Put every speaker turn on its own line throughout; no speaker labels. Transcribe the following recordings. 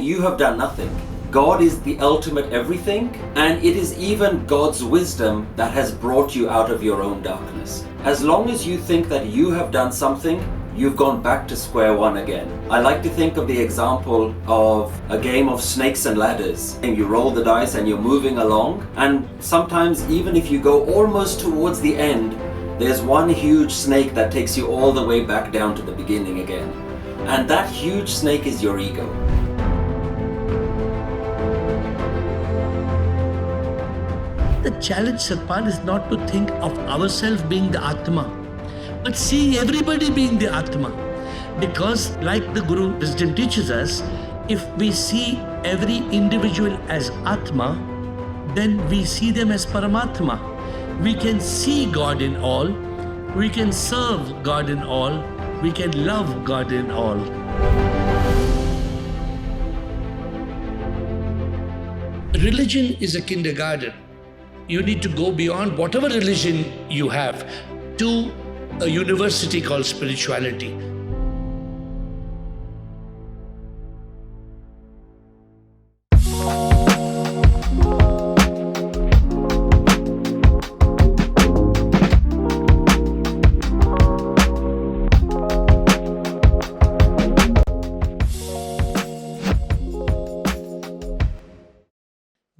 you have done nothing. God is the ultimate everything, and it is even God's wisdom that has brought you out of your own darkness. As long as you think that you have done something, you've gone back to square one again. I like to think of the example of a game of snakes and ladders. And you roll the dice and you're moving along, and sometimes even if you go almost towards the end, there's one huge snake that takes you all the way back down to the beginning again. And that huge snake is your ego.
The challenge, Satpal, is not to think of ourselves being the Atma, but seeing everybody being the Atma. Because like the Guru wisdom teaches us, if we see every individual as Atma, then we see them as Paramatman. We can see God in all, we can serve God in all, we can love God in all. Religion is a kindergarten. You need to go beyond whatever religion you have to a university called spirituality.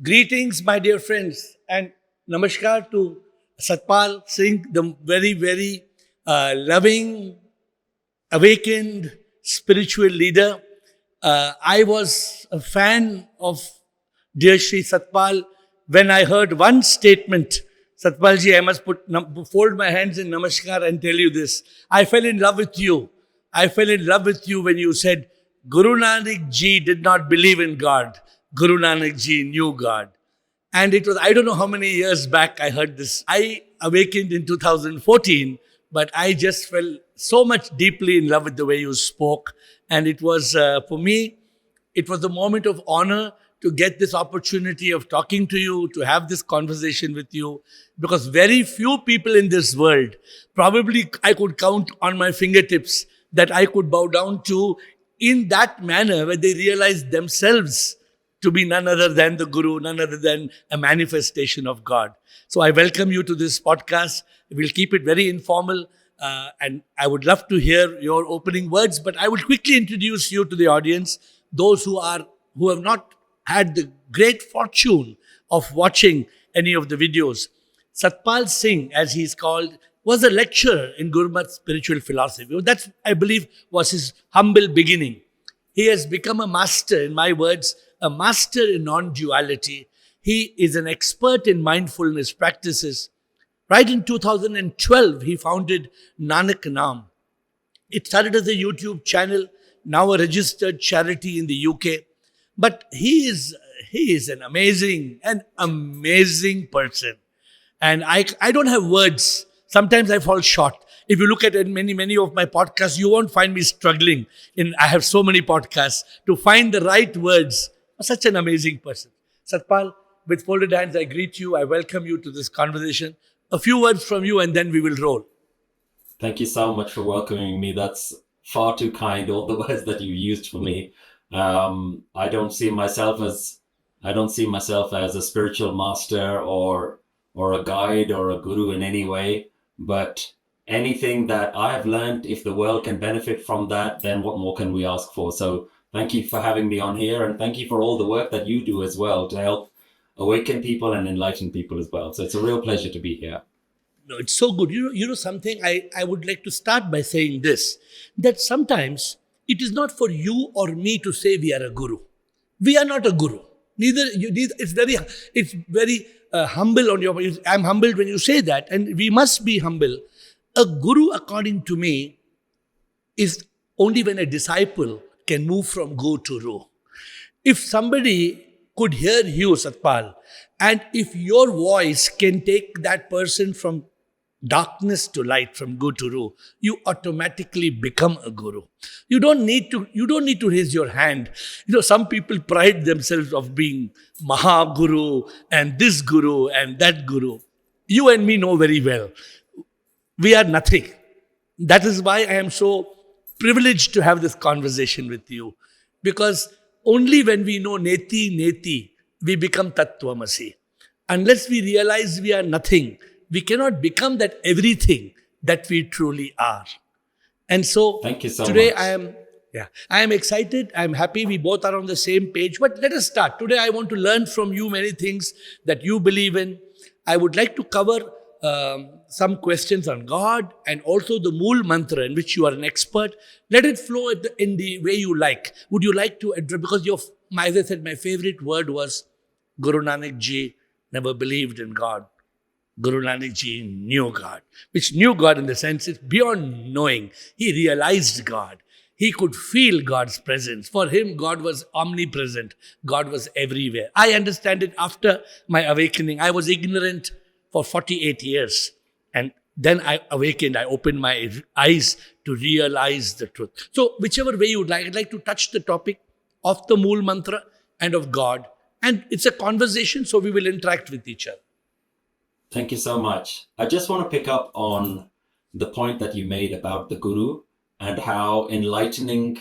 Greetings, my dear friends, and namaskar to Satpal Singh, the very, very loving, awakened spiritual leader. I was a fan of dear Shri Satpal when I heard one statement. Satpalji, I must fold my hands in namaskar and tell you this. I fell in love with you. I fell in love with you when you said, Guru Nanak ji did not believe in God. Guru Nanak ji knew God. And it was, I don't know how many years back I heard this. I awakened in 2014, but I just fell so much deeply in love with the way you spoke. And it was, for me, it was a moment of honor to get this opportunity of talking to you, to have this conversation with you, because very few people in this world, probably I could count on my fingertips, that I could bow down to in that manner where they realize themselves to be none other than the Guru, none other than a manifestation of God. So I welcome you to this podcast. We'll keep it very informal, and I would love to hear your opening words, but I will quickly introduce you to the audience, those who have not had the great fortune of watching any of the videos. Satpal Singh, as he's called, was a lecturer in Gurmat spiritual philosophy. That, I believe, was his humble beginning. He has become a master, in my words, a master in non-duality. He is an expert in mindfulness practices. Right in 2012, he founded Nanak Naam. It started as a YouTube channel, now a registered charity in the UK. But he is an amazing person. And I don't have words. Sometimes I fall short. If you look at many of my podcasts, you won't find me struggling. I have so many podcasts to find the right words. Such an amazing person. Satpal, with folded hands, I greet you. I welcome you to this conversation. A few words from you and then we will roll.
Thank you so much for welcoming me. That's far too kind, all the words that you used for me. I don't see myself as a spiritual master or a guide or a guru in any way, but anything that I have learned, if the world can benefit from that, then what more can we ask for? So thank you for having me on here, and thank you for all the work that you do as well to help awaken people and enlighten people as well. So it's a real pleasure to be here.
No, it's so good. You know something, I would like to start by saying this, that sometimes it is not for you or me to say we are a guru. We are not a guru. It's very humble on your part. I'm humbled when you say that, and we must be humble. A guru, according to me, is only when a disciple can move from go to ro. If somebody could hear you, Satpal, and if your voice can take that person from darkness to light, from go to ro, you automatically become a guru. You don't need to raise your hand. Some people pride themselves of being Mahaguru and this guru and that guru. You and me know very well. We are nothing. That is why I am so privileged to have this conversation with you. Because only when we know Neti Neti, we become Tat Twam Asi. Unless we realize we are nothing, we cannot become that everything that we truly are. And so
Thank you so
today
much.
I am excited. I am happy we both are on the same page. But let us start. Today I want to learn from you many things that you believe in. I would like to cover some questions on God and also the Mool Mantra, in which you are an expert. Let it flow in the way you like. Would you like to address, because as I said, my favorite word was Guru Nanak ji never believed in God. Guru Nanak ji knew God, which knew God in the sense it's beyond knowing. He realized God. He could feel God's presence. For him, God was omnipresent. God was everywhere. I understand it after my awakening. I was ignorant for 48 years. And then I awakened. I opened my eyes to realize the truth. So whichever way you would like, I'd like to touch the topic of the Mool Mantra and of God. And it's a conversation, so we will interact with each other.
Thank you so much. I just want to pick up on the point that you made about the Guru and how enlightening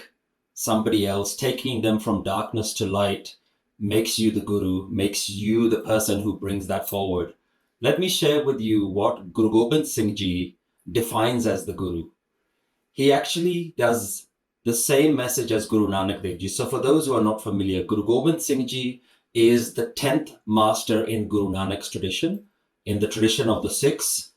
somebody else, taking them from darkness to light, makes you the Guru, makes you the person who brings that forward. Let me share with you what Guru Gobind Singh Ji defines as the Guru. He actually does the same message as Guru Nanak Dev Ji. So for those who are not familiar, Guru Gobind Singh Ji is the 10th master in Guru Nanak's tradition. In the tradition of the Sikhs,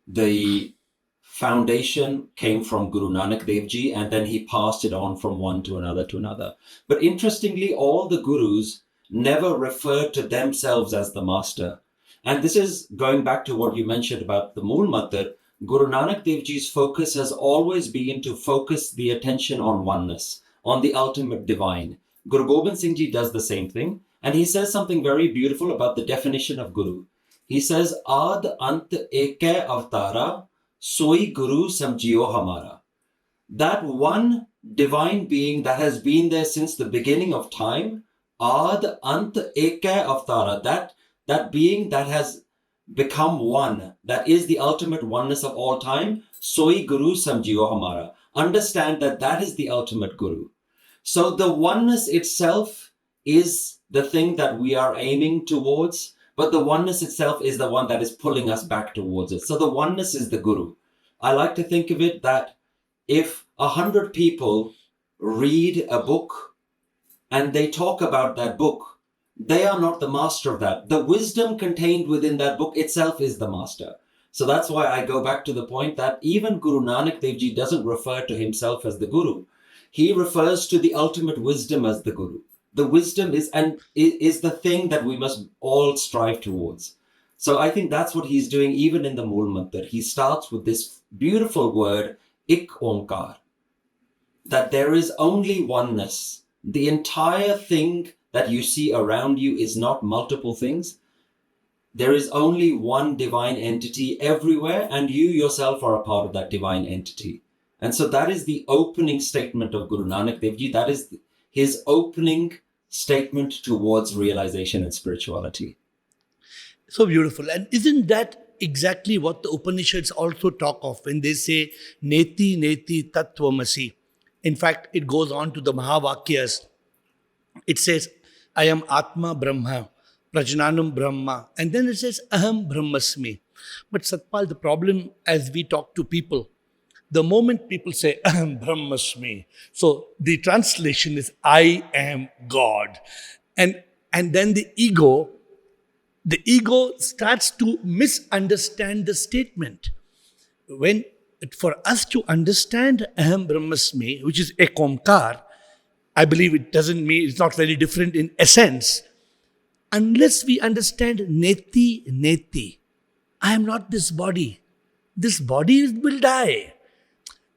the foundation came from Guru Nanak Dev Ji, and then he passed it on from one to another to another. But interestingly, all the Gurus never referred to themselves as the master. And this is going back to what you mentioned about the Mool Mantra. Guru Nanak Dev Ji's focus has always been to focus the attention on oneness, on the ultimate divine. Guru Gobind Singh Ji does the same thing, and he says something very beautiful about the definition of Guru. He says, Ad Ant Eke Avtara, Soi Guru Samjio Hamara. That one divine being that has been there since the beginning of time, Ad Ant Eke Avtara, that being that has become one, that is the ultimate oneness of all time, Soi Guru Samjio Hamara. Understand that that is the ultimate Guru. So the oneness itself is the thing that we are aiming towards, but the oneness itself is the one that is pulling us back towards it. So the oneness is the Guru. I like to think of it that if 100 people read a book and they talk about that book, they are not the master of that. The wisdom contained within that book itself is the master. So that's why I go back to the point that even Guru Nanak Dev Ji doesn't refer to himself as the Guru. He refers to the ultimate wisdom as the Guru. The wisdom is the thing that we must all strive towards. So I think that's what he's doing even in the Mool Mantra. He starts with this beautiful word, Ik Onkar, that there is only oneness. The entire thing that you see around you is not multiple things. There is only one divine entity everywhere, and you yourself are a part of that divine entity. And so that is the opening statement of Guru Nanak Dev Ji. That is his opening statement towards realization and spirituality.
So beautiful. And isn't that exactly what the Upanishads also talk of when they say Neti Neti Tat Twam Asi? In fact, it goes on to the Mahavakyas. It says, I am Atman Brahma, Prajnanam Brahma. And then it says, Aham Brahmasmi. But Satpal, the problem as we talk to people, the moment people say, Aham Brahmasmi, so the translation is, I am God. And then the ego starts to misunderstand the statement. When, for us to understand Aham Brahmasmi, which is Ek Onkar, I believe it doesn't mean, it's not very different in essence, unless we understand Neti Neti. I am not this body. This body will die.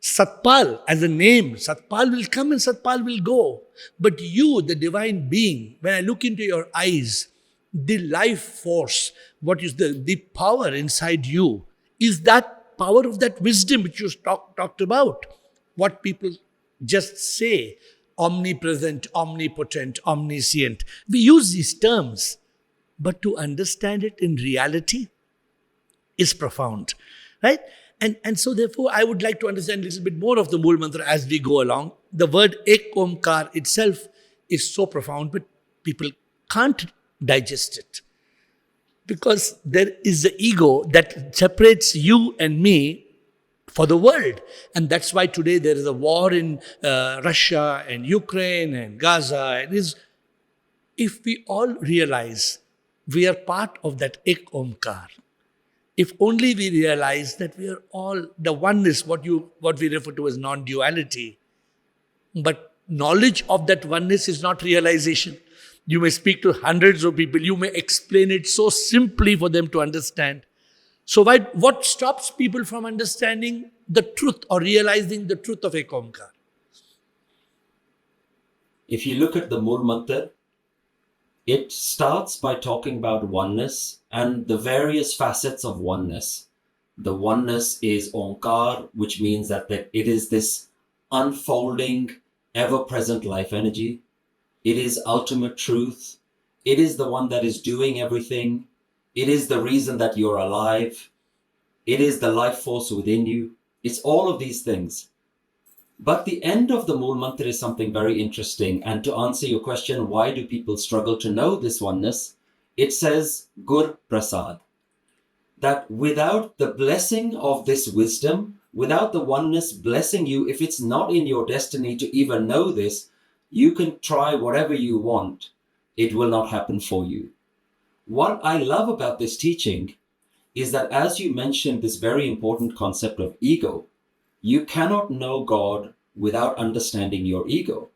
Satpal, as a name, Satpal will come and Satpal will go. But you, the divine being, when I look into your eyes, the life force, what is the power inside you, is that power of that wisdom which you talked about. What people just say, omnipresent, omnipotent, omniscient. We use these terms, but to understand it in reality is profound, right? And so therefore, I would like to understand a little bit more of the Mool Mantra as we go along. The word Ek Omkar itself is so profound, but people can't digest it. Because there is the ego that separates you and me for the world. And that's why today there is a war in Russia and Ukraine and Gaza. It is, if we all realize we are part of that Ek Omkar, if only we realize that we are all the oneness, what we refer to as non-duality, but knowledge of that oneness is not realization. You may speak to hundreds of people, you may explain it so simply for them to understand. So what stops people from understanding the truth or realizing the truth of Ek Omkar?
If you look at the Mool Mantra, it starts by talking about oneness and the various facets of oneness. The oneness is Onkar, which means that it is this unfolding, ever-present life energy. It is ultimate truth. It is the one that is doing everything. It is the reason that you're alive. It is the life force within you. It's all of these things. But the end of the Mool Mantra is something very interesting. And to answer your question, why do people struggle to know this oneness? It says, Gur Prasad. That without the blessing of this wisdom, without the oneness blessing you, if it's not in your destiny to even know this, you can try whatever you want. It will not happen for you. What I love about this teaching is that, as you mentioned, this very important concept of ego, you cannot know God without understanding your ego.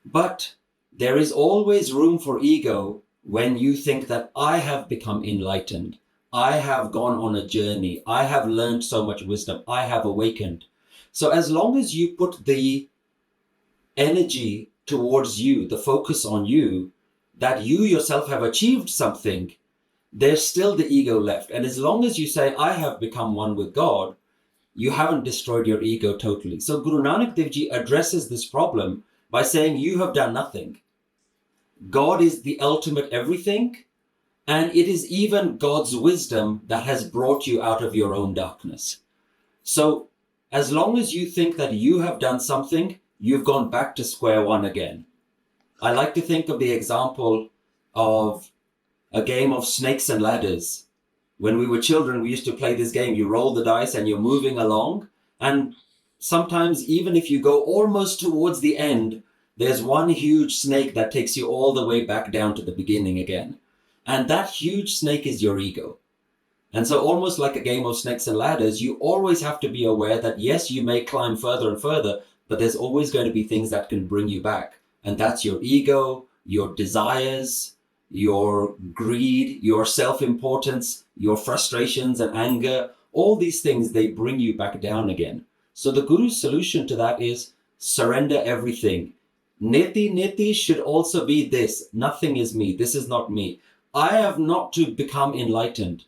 But there is always room for ego when you think that I have become enlightened. I have gone on a journey. I have learned so much wisdom. I have awakened. So as long as you put the energy towards you, the focus on you, that you yourself have achieved something, there's still the ego left. And as long as you say, I have become one with God, you haven't destroyed your ego totally. So Guru Nanak Dev Ji addresses this problem by saying, you have done nothing. God is the ultimate everything. And it is even God's wisdom that has brought you out of your own darkness. So as long as you think that you have done something, you've gone back to square one again. I like to think of the example of a game of snakes and ladders. When we were children, we used to play this game. You roll the dice and you're moving along. And sometimes even if you go almost towards the end, there's one huge snake that takes you all the way back down to the beginning again. And that huge snake is your ego. And so almost like a game of snakes and ladders, you always have to be aware that yes, you may climb further and further, but there's always going to be things that can bring you back. And that's your ego, your desires, your greed, your self-importance, your frustrations and anger. All these things, they bring you back down again. So the Guru's solution to that is surrender everything. Neti Neti should also be this. Nothing is me. This is not me. I have not to become enlightened.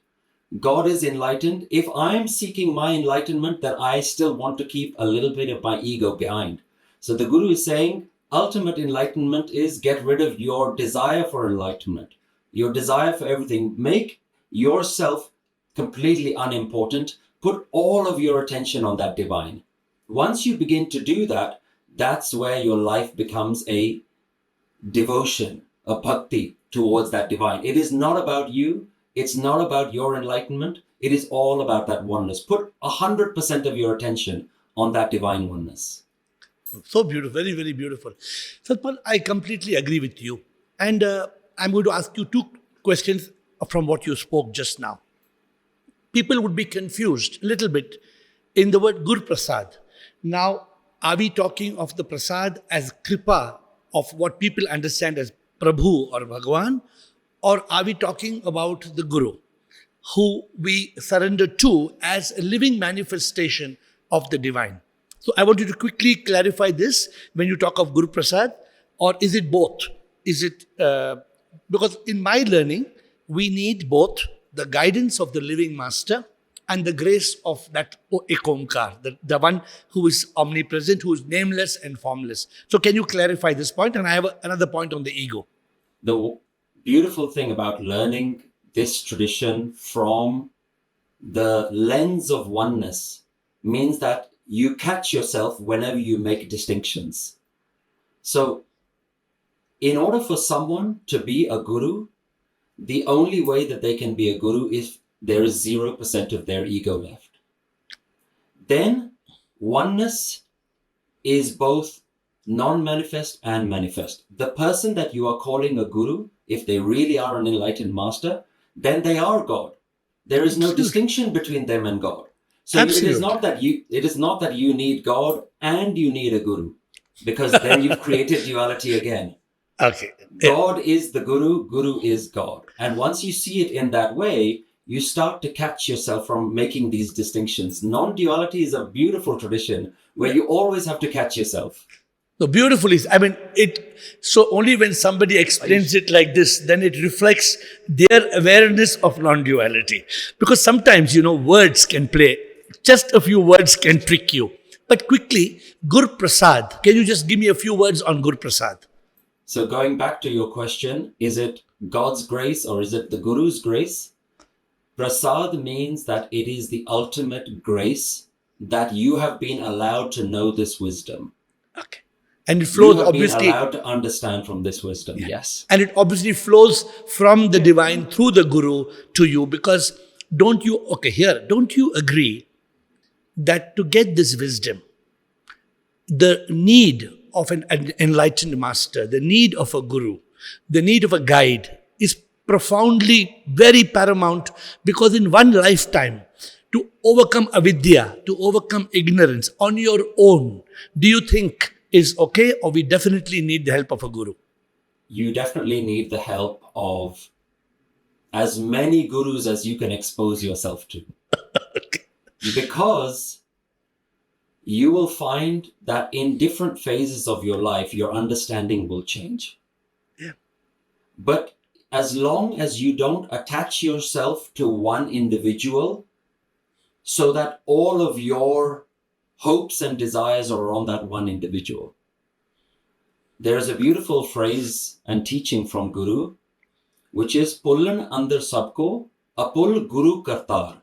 God is enlightened. If I'm seeking my enlightenment, then I still want to keep a little bit of my ego behind. So the Guru is saying, ultimate enlightenment is get rid of your desire for enlightenment, your desire for everything. Make yourself completely unimportant. Put all of your attention on that divine. Once you begin to do that, that's where your life becomes a devotion, a bhakti towards that divine. It is not about you. It's not about your enlightenment. It is all about that oneness. Put 100% of your attention on that divine oneness.
So beautiful, very, very beautiful. Satpal, I completely agree with you. And I'm going to ask you two questions from what you spoke just now. People would be confused a little bit in the word Gur Prasad. Now, are we talking of the Prasad as Kripa, of what people understand as Prabhu or Bhagwan? Or are we talking about the Guru, who we surrender to as a living manifestation of the divine? So I want you to quickly clarify this when you talk of Guru Prasad, or is it both? Is it, because in my learning, we need both the guidance of the living master and the grace of that Ek Omkar, the one who is omnipresent, who is nameless and formless. So can you clarify this point? And I have another point on the ego.
The beautiful thing about learning this tradition from the lens of oneness means that you catch yourself whenever you make distinctions. So in order for someone to be a guru, the only way that they can be a guru is there is 0% of their ego left. Then oneness is both non-manifest and manifest. The person that you are calling a guru, if they really are an enlightened master, then they are God. There is no distinction between them and God. So it is not that you need God and you need a guru, because then you've created duality again.
Okay.
God is the guru, guru is God. And once you see it in that way, you start to catch yourself from making these distinctions. Non-duality is a beautiful tradition where you always have to catch yourself.
So beautifully, so only when somebody explains it like this, then it reflects their awareness of non-duality. Because sometimes, words can play, just a few words can trick you. But quickly, Guru Prasad, can you just give me a few words on Guru Prasad?
So going back to your question, is it God's grace or is it the Guru's grace? Prasad means that it is the ultimate grace that you have been allowed to know this wisdom.
Okay. And it flows,
you have
obviously,
been allowed to understand from this wisdom. Yeah. Yes.
And it obviously flows from the divine through the Guru to you, because don't you agree that to get this wisdom, the need of an enlightened master, the need of a guru, the need of a guide is profoundly very paramount, because in one lifetime, to overcome avidya, to overcome ignorance on your own, do you think is okay, or we definitely need the help of a guru?
You definitely need the help of as many gurus as you can expose yourself to.
Okay.
Because you will find that in different phases of your life, your understanding will change.
Yeah.
But as long as you don't attach yourself to one individual, so that all of your hopes and desires are on that one individual. There's a beautiful phrase and teaching from Guru, which is Pullan andar sabko, apul Guru kartar.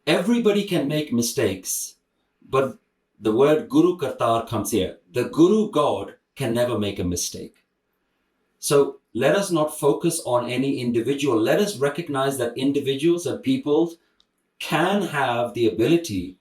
Everybody can make mistakes, but the word Guru kartar comes here. The Guru God can never make a mistake. So let us not focus on any individual. Let us recognize that individuals and people can have the ability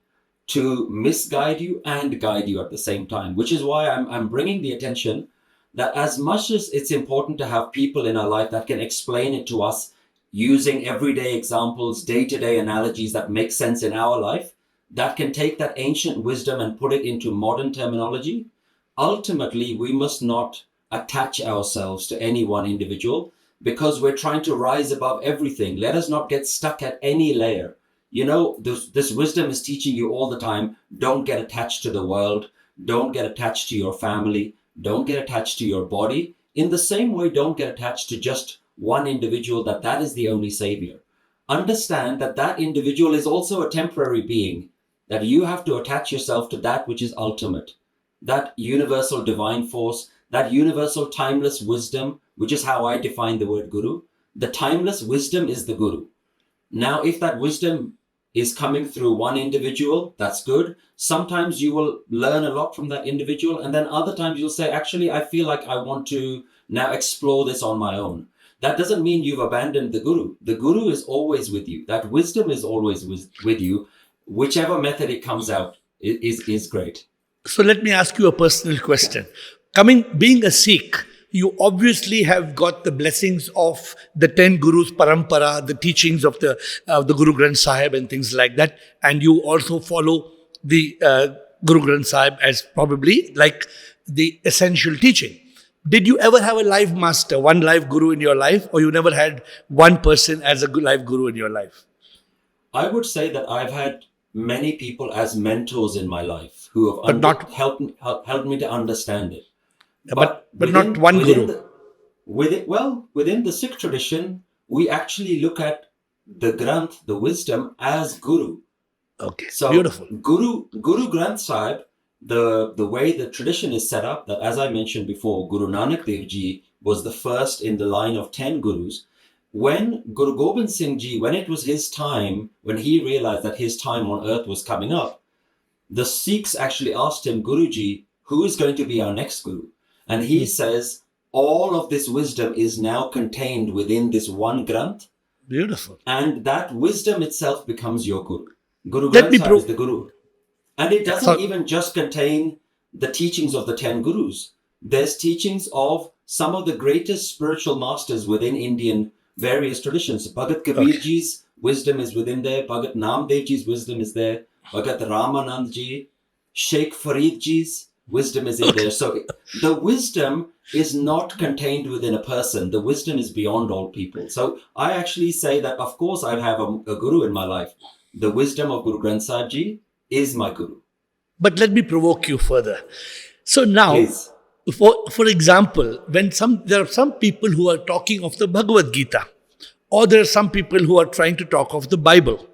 to misguide you and guide you at the same time, which is why I'm bringing the attention that as much as it's important to have people in our life that can explain it to us using everyday examples, day-to-day analogies that make sense in our life, that can take that ancient wisdom and put it into modern terminology, ultimately we must not attach ourselves to any one individual, because we're trying to rise above everything. Let us not get stuck at any layer. This wisdom is teaching you all the time, don't get attached to the world, don't get attached to your family, don't get attached to your body. In the same way, don't get attached to just one individual, that is the only savior. Understand that individual is also a temporary being, that you have to attach yourself to that which is ultimate, that universal divine force, that universal timeless wisdom, which is how I define the word guru. The timeless wisdom is the guru. Now, if that wisdom is coming through one individual, that's good. Sometimes you will learn a lot from that individual, and then other times you'll say, actually, I feel like I want to now explore this on my own. That doesn't mean you've abandoned the guru. The guru is always with you. That wisdom is always with you. Whichever method it comes out is great.
So let me ask you a personal question. Being a Sikh, you obviously have got the blessings of the 10 Gurus Parampara, the teachings of the Guru Granth Sahib and things like that. And you also follow the Guru Granth Sahib as probably like the essential teaching. Did you ever have a life master, one life guru in your life, or you never had one person as a life guru in your life?
I would say that I've had many people as mentors in my life who have helped me to understand it.
But not one guru.
Within the Sikh tradition, we actually look at the Granth, the wisdom, as guru.
Okay,
so
beautiful.
Guru Granth Sahib, the way the tradition is set up, that as I mentioned before, Guru Nanak Dev Ji was the first in the line of 10 gurus. When Guru Gobind Singh Ji, when it was his time, when he realized that his time on earth was coming up, the Sikhs actually asked him, Guruji, who is going to be our next guru? And he says, all of this wisdom is now contained within this one Granth.
Beautiful.
And that wisdom itself becomes your Guru. Guru
Let
Granth
me
Sahib is the Guru. And it doesn't even just contain the teachings of the 10 Gurus. There's teachings of some of the greatest spiritual masters within Indian various traditions. Bhagat Kabir Ji's wisdom is within there. Bhagat Namdev Ji's wisdom is there. Bhagat Ramanand Ji, Sheikh Farid Ji's wisdom is in there. So the wisdom is not contained within a person. The wisdom is beyond all people. So I actually say that, of course, I have a guru in my life. The wisdom of Guru Granth Sahib Ji is my guru.
But let me provoke you further. So now,
Please.
for example, when there are some people who are talking of the Bhagavad Gita, or there are some people who are trying to talk of the Bible,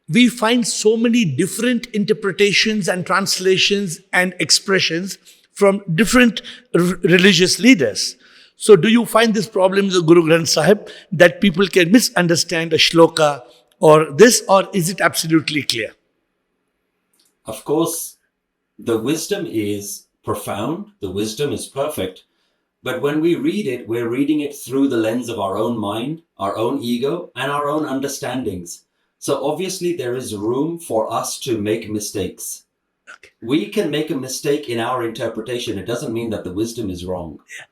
we find so many different interpretations and translations and expressions from different religious leaders. So do you find this problem in the Guru Granth Sahib, that people can misunderstand a shloka or this, or is it absolutely clear?
Of course, the wisdom is profound, the wisdom is perfect, but when we read it, we're reading it through the lens of our own mind, our own ego, and our own understandings. So obviously there is room for us to make mistakes.
Okay.
We can make a mistake in our interpretation. It doesn't mean that the wisdom is wrong.
Yeah.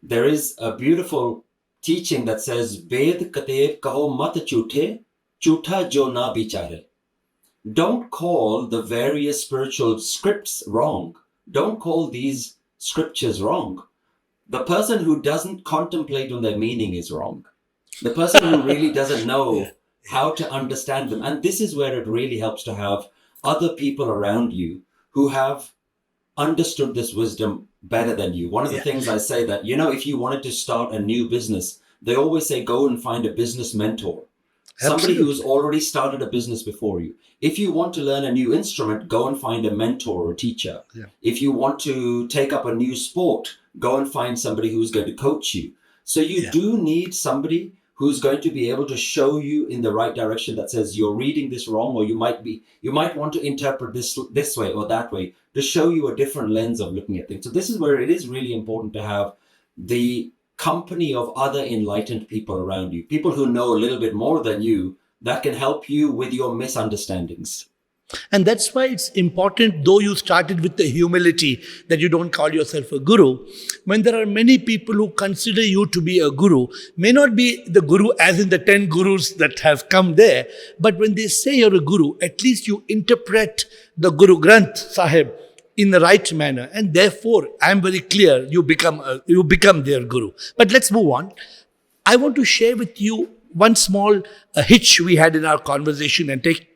There is a beautiful teaching that says, Ved katev kaho mat chuthe, chutha jo na bichare. Don't call the various spiritual scripts wrong. Don't call these scriptures wrong. The person who doesn't contemplate on their meaning is wrong. The person who really doesn't know how to understand them. And this is where it really helps to have other people around you who have understood this wisdom better than you. One of the things I say that, if you wanted to start a new business, they always say, go and find a business mentor. Somebody who's already started a business before you. If you want to learn a new instrument, go and find a mentor or a teacher.
Yeah.
If you want to take up a new sport, go and find somebody who's going to coach you. So you do need somebody who's going to be able to show you in the right direction, that says you're reading this wrong, or you might want to interpret this way or that way, to show you a different lens of looking at things. So this is where it is really important to have the company of other enlightened people around you, people who know a little bit more than you, that can help you with your misunderstandings.
And that's why it's important, though you started with the humility that you don't call yourself a guru, when there are many people who consider you to be a guru, may not be the guru as in the 10 gurus that have come there, but when they say you're a guru, at least you interpret the Guru Granth Sahib in the right manner, and therefore, I'm very clear, you become their guru. But let's move on. I want to share with you one small hitch we had in our conversation and take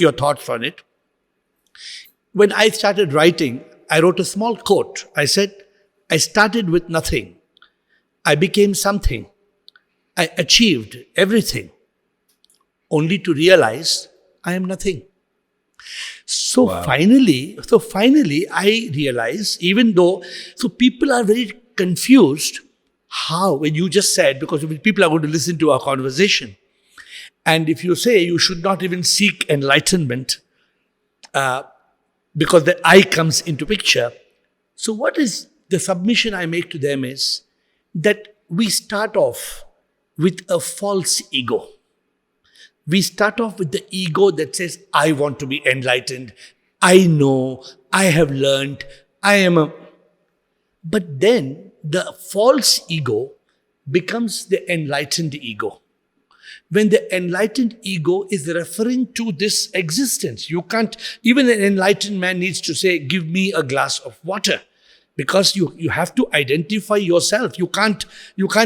your thoughts on it. When I started writing, I wrote a small quote. I said, I started with nothing. I became something. I achieved everything, only to realize I am nothing. So finally, I realized, so people are very confused how, when you just said, because people are going to listen to our conversation, and if you say you should not even seek enlightenment because the I comes into picture. So what is the submission I make to them is that we start off with a false ego. We start off with the ego that says, I want to be enlightened. I know, I have learned, But then the false ego becomes the enlightened ego. When the enlightened ego is referring to this existence, you can't, even an enlightened man needs to say, give me a glass of water. Because you have to identify yourself. You can't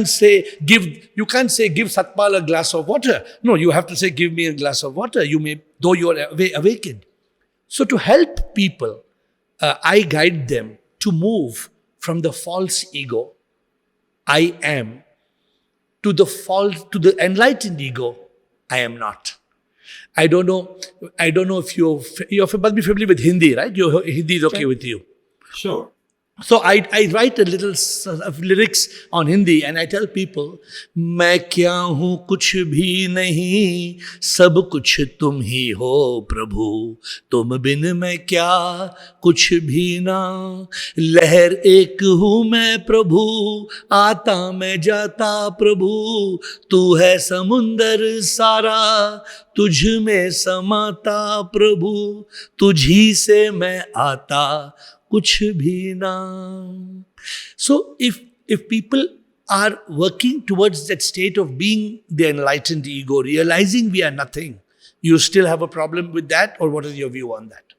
say give Satpal a glass of water. No, you have to say, give me a glass of water. Though you are awakened. So to help people, I guide them to move from the false ego, I am, to the enlightened ego, I am not. I don't know if you must be familiar with Hindi, right? Hindi is okay with you.
Sure.
So I write a little of lyrics on Hindi and I tell people, मैं क्या हूँ कुछ भी नहीं, सब कुछ तुम ही हो प्रभु, तुम बिन मैं क्या कुछ भी ना, लहर एक हूँ मैं प्रभु, आता मैं जाता प्रभु, तू है समुंदर सारा, तुझ में समाता प्रभु, तुझी से मैं आता कुछ भी ना. So if people are working towards that state of being the enlightened ego, realizing we are nothing, you still have a problem with that, or what is your view on that?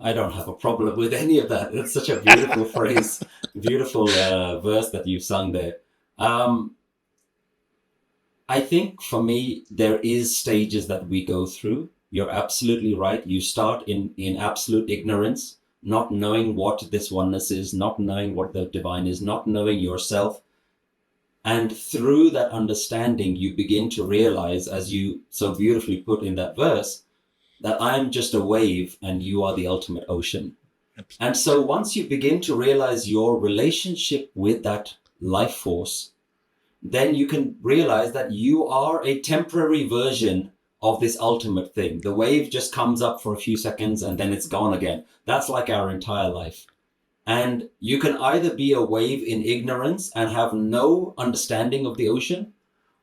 I don't have a problem with any of that. It's such a beautiful phrase, beautiful verse that you sung there. I think for me, there is stages that we go through. You're absolutely right. You start in absolute ignorance, not knowing what this oneness is, not knowing what the divine is, not knowing yourself. And through that understanding, you begin to realize, as you so beautifully put in that verse, that I am just a wave and you are the ultimate ocean. Absolutely. And so once you begin to realize your relationship with that life force, then you can realize that you are a temporary version of this ultimate thing. The wave just comes up for a few seconds and then it's gone again. That's like our entire life. And you can either be a wave in ignorance and have no understanding of the ocean,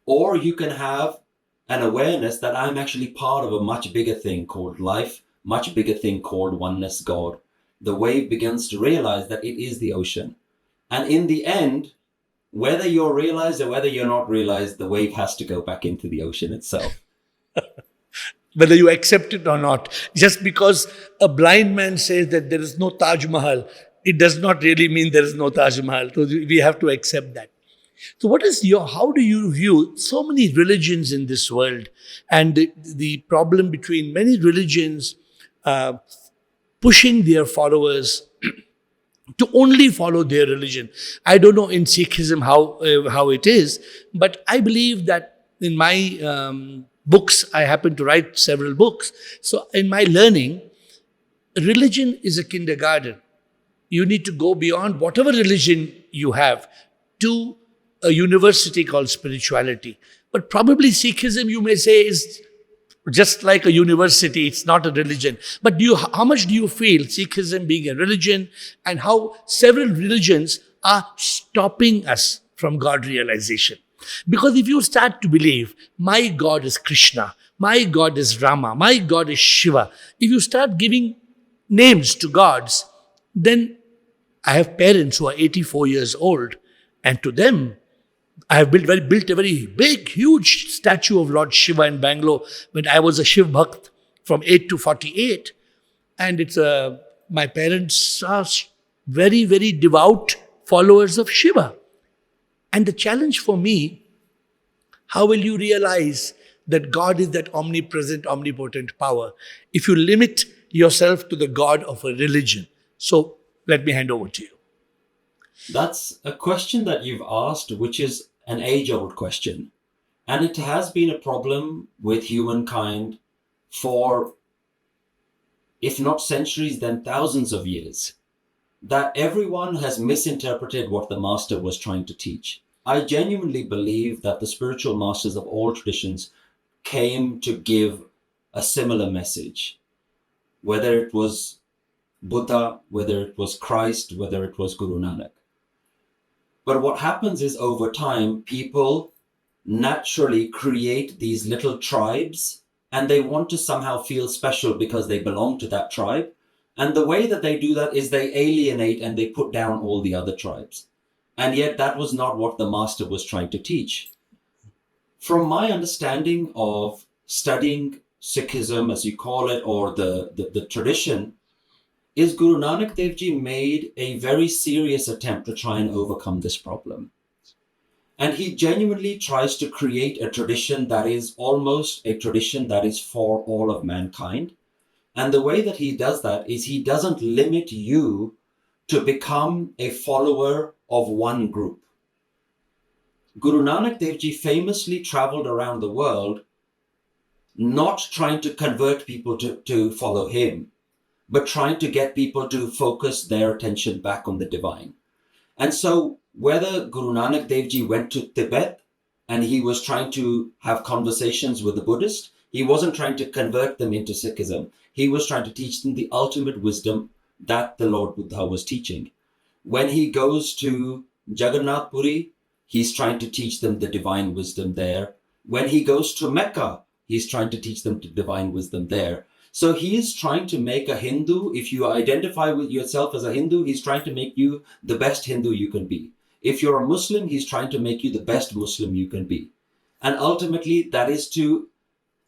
or you can have an awareness that I'm actually part of a much bigger thing called life, much bigger thing called oneness, God. The wave begins to realize that it is the ocean. And in the end, whether you're realized or whether you're not realized, the wave has to go back into the ocean itself.
Whether you accept it or not. Just because a blind man says that there is no Taj Mahal, it does not really mean there is no Taj Mahal. So we have to accept that. So how do you view so many religions in this world, and the problem between many religions pushing their followers to only follow their religion? I don't know in Sikhism how it is, but I believe that in my books, I happen to write several books. So in my learning, religion is a kindergarten. You need to go beyond whatever religion you have to a university called spirituality. But probably Sikhism, you may say, is just like a university. It's not a religion. But how much do you feel Sikhism being a religion, and how several religions are stopping us from God realization? Because if you start to believe, my God is Krishna, my God is Rama, my God is Shiva, if you start giving names to gods, then I have parents who are 84 years old, and to them, I have built a very big, huge statue of Lord Shiva in Bangalore when I was a Shiv Bhakt from 8 to 48. And my parents are very, very devout followers of Shiva. And the challenge for me, how will you realize that God is that omnipresent, omnipotent power if you limit yourself to the God of a religion? So let me hand over to you.
That's a question that you've asked, which is an age-old question. And it has been a problem with humankind for, if not centuries, then thousands of years, that everyone has misinterpreted what the master was trying to teach. I genuinely believe that the spiritual masters of all traditions came to give a similar message, whether it was Buddha, whether it was Christ, whether it was Guru Nanak. But what happens is, over time, people naturally create these little tribes, and they want to somehow feel special because they belong to that tribe. And the way that they do that is they alienate and they put down all the other tribes. And yet that was not what the master was trying to teach. From my understanding of studying Sikhism, as you call it, or the tradition, is Guru Nanak Dev Ji made a very serious attempt to try and overcome this problem. And he genuinely tries to create a tradition that is almost a tradition that is for all of mankind. And the way that he does that is he doesn't limit you to become a follower of one group. Guru Nanak Dev Ji famously traveled around the world not trying to convert people to follow him, but trying to get people to focus their attention back on the divine. And so whether Guru Nanak Dev Ji went to Tibet and he was trying to have conversations with the Buddhists, he wasn't trying to convert them into Sikhism. He was trying to teach them the ultimate wisdom that the Lord Buddha was teaching. When he goes to Jagannath Puri, he's trying to teach them the divine wisdom there. When he goes to Mecca, he's trying to teach them the divine wisdom there. So he is trying to make a Hindu, if you identify with yourself as a Hindu, he's trying to make you the best Hindu you can be. If you're a Muslim, he's trying to make you the best Muslim you can be. And ultimately, that is to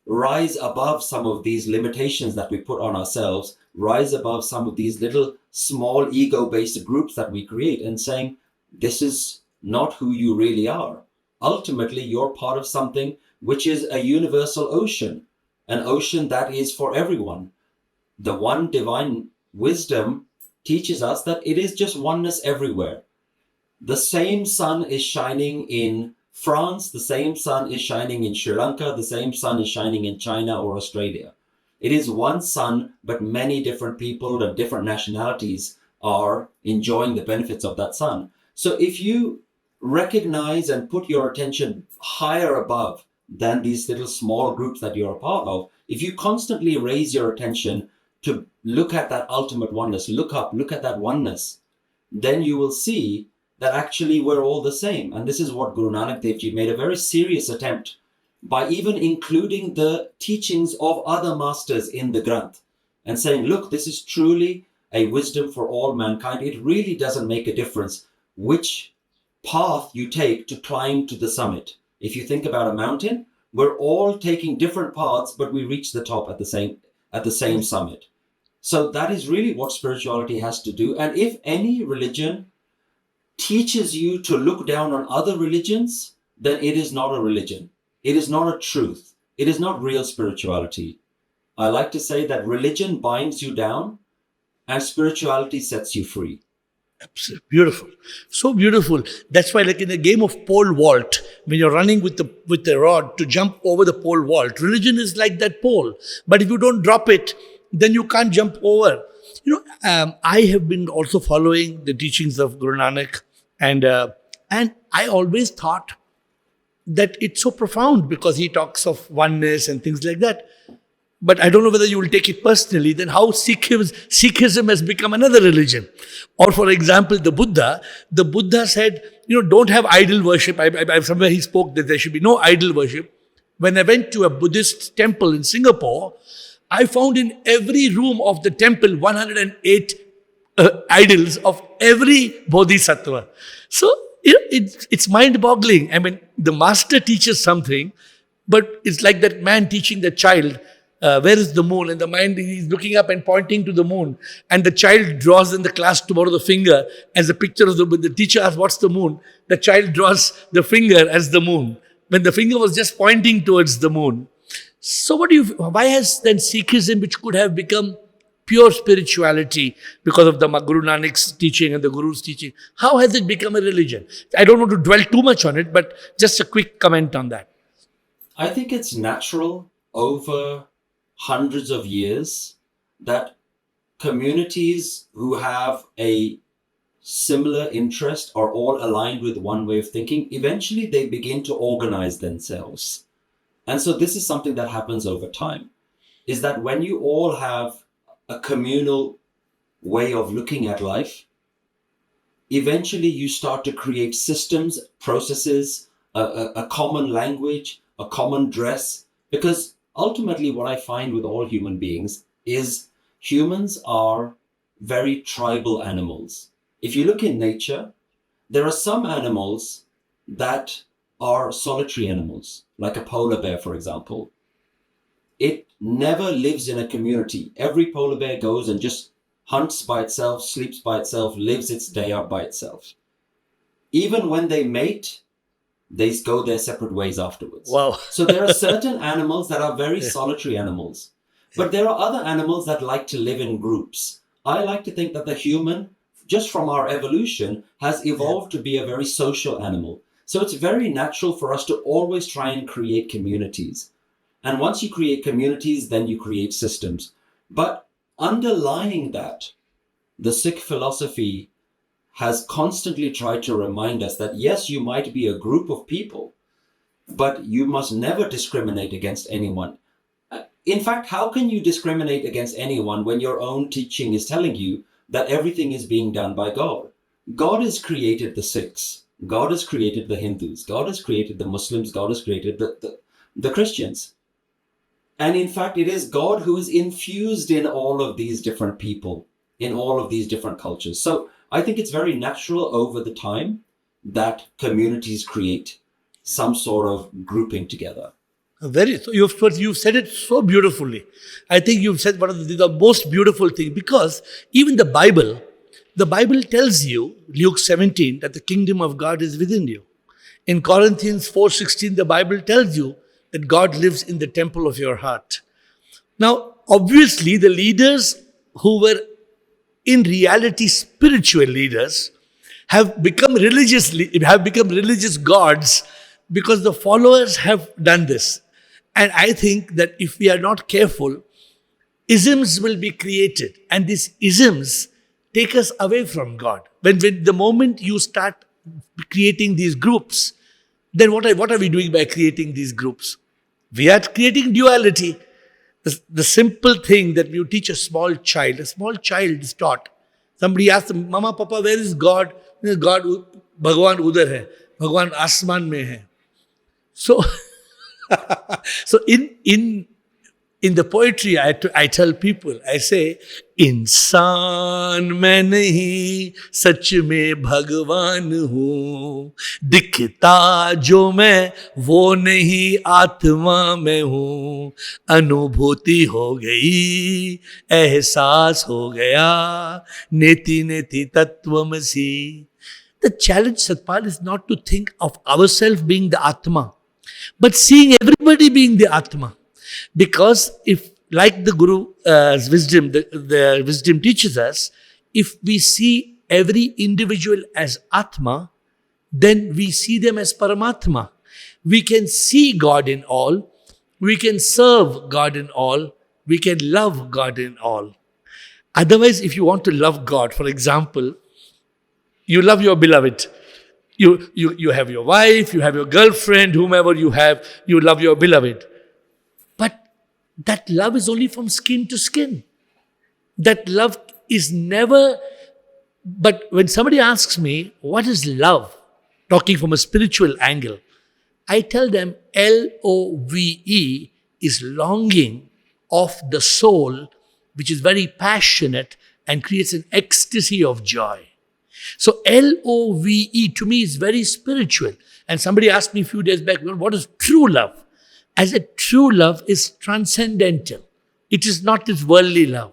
rise above some of these limitations that we put on ourselves, rise above some of these little small ego-based groups that we create and saying, this is not who you really are. Ultimately, you're part of something which is a universal ocean, an ocean that is for everyone. The one divine wisdom teaches us that it is just oneness everywhere. The same sun is shining in France, the same sun is shining in Sri Lanka, the same sun is shining in China or Australia. It is one sun, but many different people and different nationalities are enjoying the benefits of that sun. So if you recognize and put your attention higher above than these little small groups that you're a part of, if you constantly raise your attention to look at that ultimate oneness, look up, look at that oneness, then you will see that actually we're all the same. And this is what Guru Nanak Dev Ji made a very serious attempt by even including the teachings of other masters in the Granth and saying, look, this is truly a wisdom for all mankind. It really doesn't make a difference which path you take to climb to the summit. If you think about a mountain, we're all taking different paths, but we reach the top at the same summit. So that is really what spirituality has to do. And if any religion teaches you to look down on other religions, then it is not a religion. It is not a truth. It is not real spirituality. I like to say that religion binds you down and spirituality sets you free.
Absolutely. Beautiful. So beautiful. That's why, like in a game of pole vault, when you're running with the rod to jump over the pole vault, religion is like that pole. But if you don't drop it, then you can't jump over. I have been also following the teachings of Guru Nanak, and I always thought that it's so profound because he talks of oneness and things like that. But I don't know whether you will take it personally, then how Sikhism has become another religion. Or for example, the Buddha said, don't have idol worship. Somewhere he spoke that there should be no idol worship. When I went to a Buddhist temple in Singapore, I found in every room of the temple 108 idols of every bodhisattva. So it's mind-boggling. I mean, the master teaches something, but it's like that man teaching the child, where is the moon? And the mind is looking up and pointing to the moon. And the child draws in the class tomorrow the finger as a picture of the moon. The teacher asks, what's the moon? The child draws the finger as the moon, when the finger was just pointing towards the moon. So why has then Sikhism, which could have become pure spirituality because of the Guru Nanak's teaching and the Guru's teaching, how has it become a religion? I don't want to dwell too much on it, but just a quick comment on that.
I think it's natural over hundreds of years that communities who have a similar interest are all aligned with one way of thinking. Eventually they begin to organize themselves. And so this is something that happens over time, is that when you all have a communal way of looking at life, eventually you start to create systems, processes, a common language, a common dress, because ultimately what I find with all human beings is humans are very tribal animals. If you look in nature, there are some animals that are solitary animals, like a polar bear, for example. It never lives in a community. Every polar bear goes and just hunts by itself, sleeps by itself, lives its day out by itself. Even when they mate, they go their separate ways afterwards.
Wow.
So there are certain animals that are very solitary animals. But there are other animals that like to live in groups. I like to think that the human, just from our evolution, has evolved to be a very social animal. So it's very natural for us to always try and create communities. And once you create communities, then you create systems. But underlying that, the Sikh philosophy has constantly tried to remind us that yes, you might be a group of people, but you must never discriminate against anyone. In fact, how can you discriminate against anyone when your own teaching is telling you that everything is being done by God? God has created the Sikhs. God has created the Hindus. God has created the Muslims. God has created the Christians. And in fact, it is God who is infused in all of these different people, in all of these different cultures. So I think it's very natural over the time that communities create some sort of grouping together.
So you've said it so beautifully. I think you've said one of the most beautiful thing, because even the Bible tells you, Luke 17, that the kingdom of God is within you. In Corinthians 4:16, the Bible tells you that God lives in the temple of your heart. Now, obviously, the leaders who were in reality spiritual leaders have become religious gods because the followers have done this. And I think that if we are not careful, isms will be created, and these isms take us away from God. When the moment you start creating these groups, then what are we doing by creating these groups? We are creating duality. The simple thing that you teach a small child is taught. Somebody asks them, Mama, Papa, where is God? God, Bhagwan udhar hai. Bhagwan asman mein hai. So, so in the poetry, I tell people, I say, इंसान मैं नहीं सच में भगवान हूँ, दिखता जो मैं वो नहीं आत्मा मैं हूँ, अनुभूति हो गई एहसास हो गया नेति नेति तत्त्वमसि. The challenge, Satpal, is not to think of ourselves being the Atma, but seeing everybody being the Atma. Because if, like the Guru's wisdom, the wisdom teaches us, if we see every individual as Atma, then we see them as Paramatman. We can see God in all, we can serve God in all, we can love God in all. Otherwise, if you want to love God, for example, you love your beloved. You have your wife, you have your girlfriend, whomever you have, you love your beloved. But that love is only from skin to skin. That love is never... But when somebody asks me, what is love? Talking from a spiritual angle, I tell them LOVE is longing of the soul, which is very passionate and creates an ecstasy of joy. So LOVE to me is very spiritual. And somebody asked me a few days back, what is true love? I said, true love is transcendental. It is not this worldly love.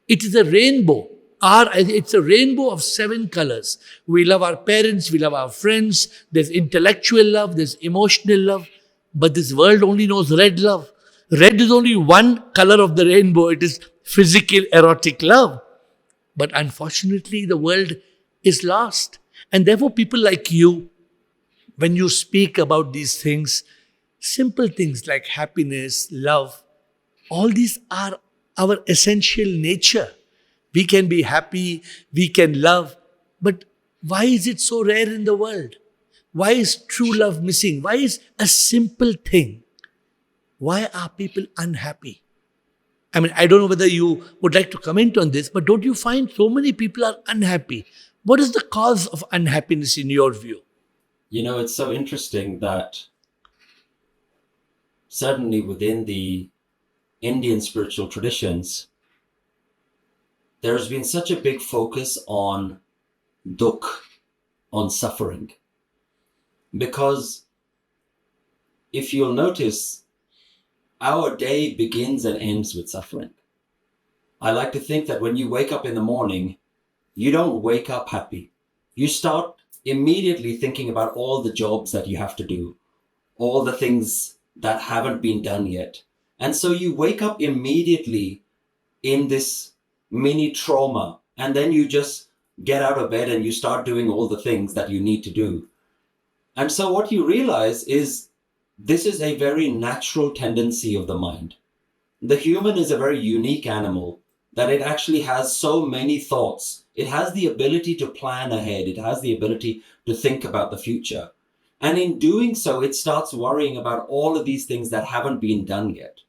It is a rainbow. It's a rainbow of 7 colors. We love our parents, we love our friends. There's intellectual love, there's emotional love. But this world only knows red love. Red is only one color of the rainbow. It is physical, erotic love. But unfortunately, the world is lost. And therefore, people like you, when you speak about these things, simple things like happiness, love, all these are our essential nature. We can be happy, we can love, but why is it so rare in the world? Why is true love missing? Why is a simple thing? Why are people unhappy? I mean, I don't know whether you would like to comment on this, but don't you find so many people are unhappy? What is the cause of unhappiness in your view?
You know, it's so interesting that certainly within the Indian spiritual traditions, there's been such a big focus on dukh, on suffering. Because if you'll notice, our day begins and ends with suffering. I like to think that when you wake up in the morning, you don't wake up happy. You start immediately thinking about all the jobs that you have to do, all the things that haven't been done yet. And so you wake up immediately in this mini trauma, and then you just get out of bed and you start doing all the things that you need to do. And so what you realize is this is a very natural tendency of the mind. The human is a very unique animal that it actually has so many thoughts. It has the ability to plan ahead. It has the ability to think about the future. And in doing so, it starts worrying about all of these things that haven't been done yet,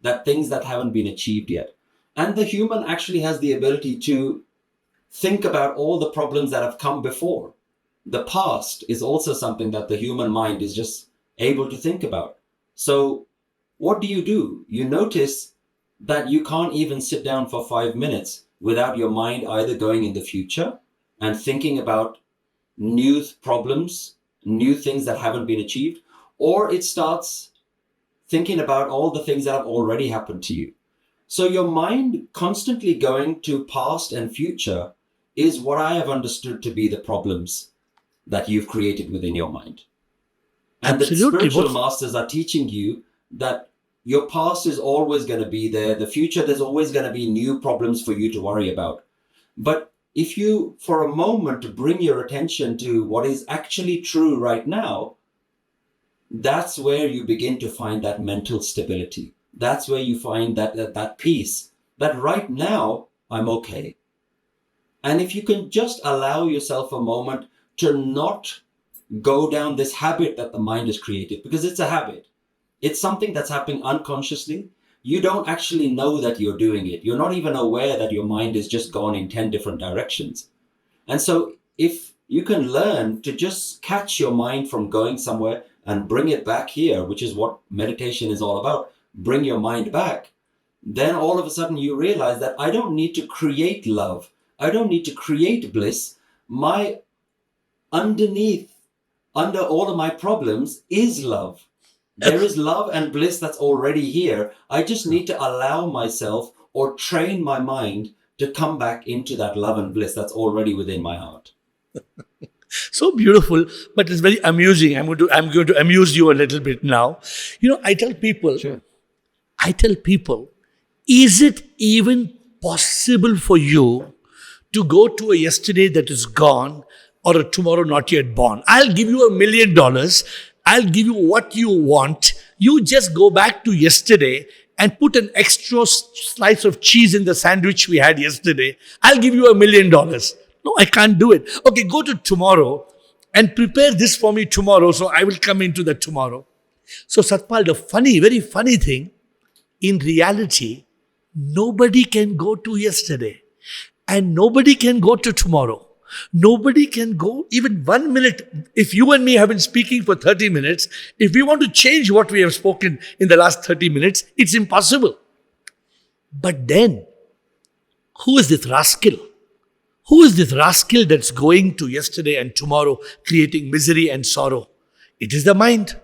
that things that haven't been achieved yet. And the human actually has the ability to think about all the problems that have come before. The past is also something that the human mind is just able to think about. So what do? You notice that you can't even sit down for 5 minutes without your mind either going in the future and thinking about new problems, new things that haven't been achieved, or it starts thinking about all the things that have already happened to you. So your mind constantly going to past and future is what I have understood to be the problems that you've created within your mind. And
Absolutely.
the spiritual masters are teaching you that your past is always going to be there. The future, there's always going to be new problems for you to worry about. But if you, for a moment, bring your attention to what is actually true right now, that's where you begin to find that mental stability. That's where you find that peace, that right now, I'm okay. And if you can just allow yourself a moment to not go down this habit that the mind has created, because it's a habit. It's something that's happening unconsciously. You don't actually know that you're doing it. You're not even aware that your mind is just gone in 10 different directions. And so if you can learn to just catch your mind from going somewhere and bring it back here, which is what meditation is all about, bring your mind back, then all of a sudden you realize that I don't need to create love. I don't need to create bliss. My underneath, under all of my problems is love. There is love and bliss that's already here. I just need to allow myself or train my mind to come back into that love and bliss that's already within my heart.
So beautiful, but it's very amusing. I'm going to amuse you a little bit now. I tell people,
Sure.
is it even possible for you to go to a yesterday that is gone or a tomorrow not yet born? I'll give you $1 million. I'll give you what you want. You just go back to yesterday and put an extra slice of cheese in the sandwich we had yesterday. I'll give you $1 million. No, I can't do it. Okay, go to tomorrow and prepare this for me tomorrow, so I will come into that tomorrow. So Satpal, the very funny thing, in reality, nobody can go to yesterday and nobody can go to tomorrow. Nobody can go even 1 minute. If you and me have been speaking for 30 minutes, if we want to change what we have spoken in the last 30 minutes, it's impossible. But then, who is this rascal? Who is this rascal that's going to yesterday and tomorrow, creating misery and sorrow? It is the mind.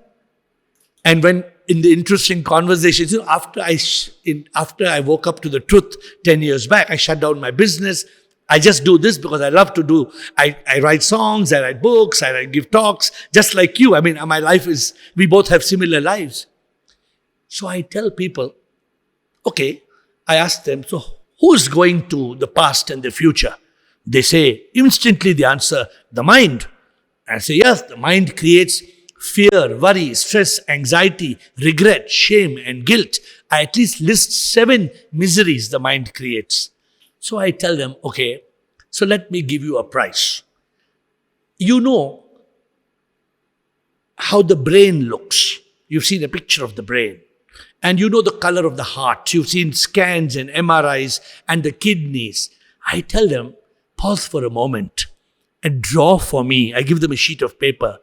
And when in the interesting conversations, after I woke up to the truth 10 years back, I shut down my business. I just do this because I love to do. I write songs, I write books, I give talks, just like you. I mean, my life is, we both have similar lives. So I tell people, okay, I ask them, so who's going to the past and the future? They say, instantly the answer, the mind. I say, yes, the mind creates fear, worry, stress, anxiety, regret, shame, and guilt. I at least list 7 miseries the mind creates. So I tell them, okay, so let me give you a price. You know how the brain looks. You've seen a picture of the brain. And you know the color of the heart. You've seen scans and MRIs and the kidneys. I tell them, pause for a moment and draw for me. I give them a sheet of paper.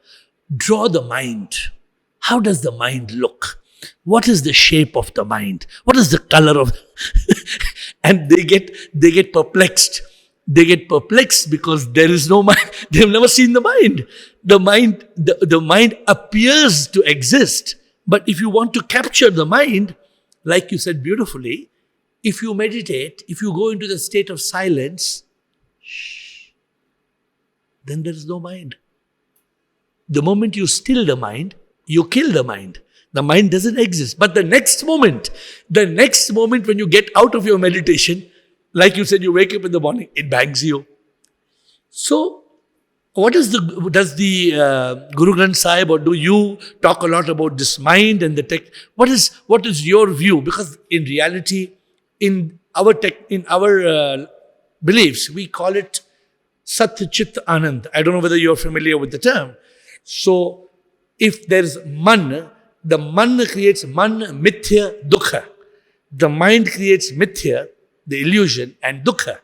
Draw the mind. How does the mind look? What is the shape of the mind? What is the color of... And they get perplexed. They get perplexed because there is no mind. They've never seen the mind. The mind appears to exist. But if you want to capture the mind, like you said beautifully, if you meditate, if you go into the state of silence, then there is no mind. The moment you still the mind, you kill the mind. The mind doesn't exist. But the next moment when you get out of your meditation, like you said, you wake up in the morning, it bangs you. So, does the Guru Granth Sahib, or do you talk a lot about this mind and the tech? What is your view? Because in reality, in in our beliefs, we call it Sat Chit Anand. I don't know whether you're familiar with the term. So, if there's man, the man creates man, mithya, dukha. The mind creates mithya, the illusion, and dukha.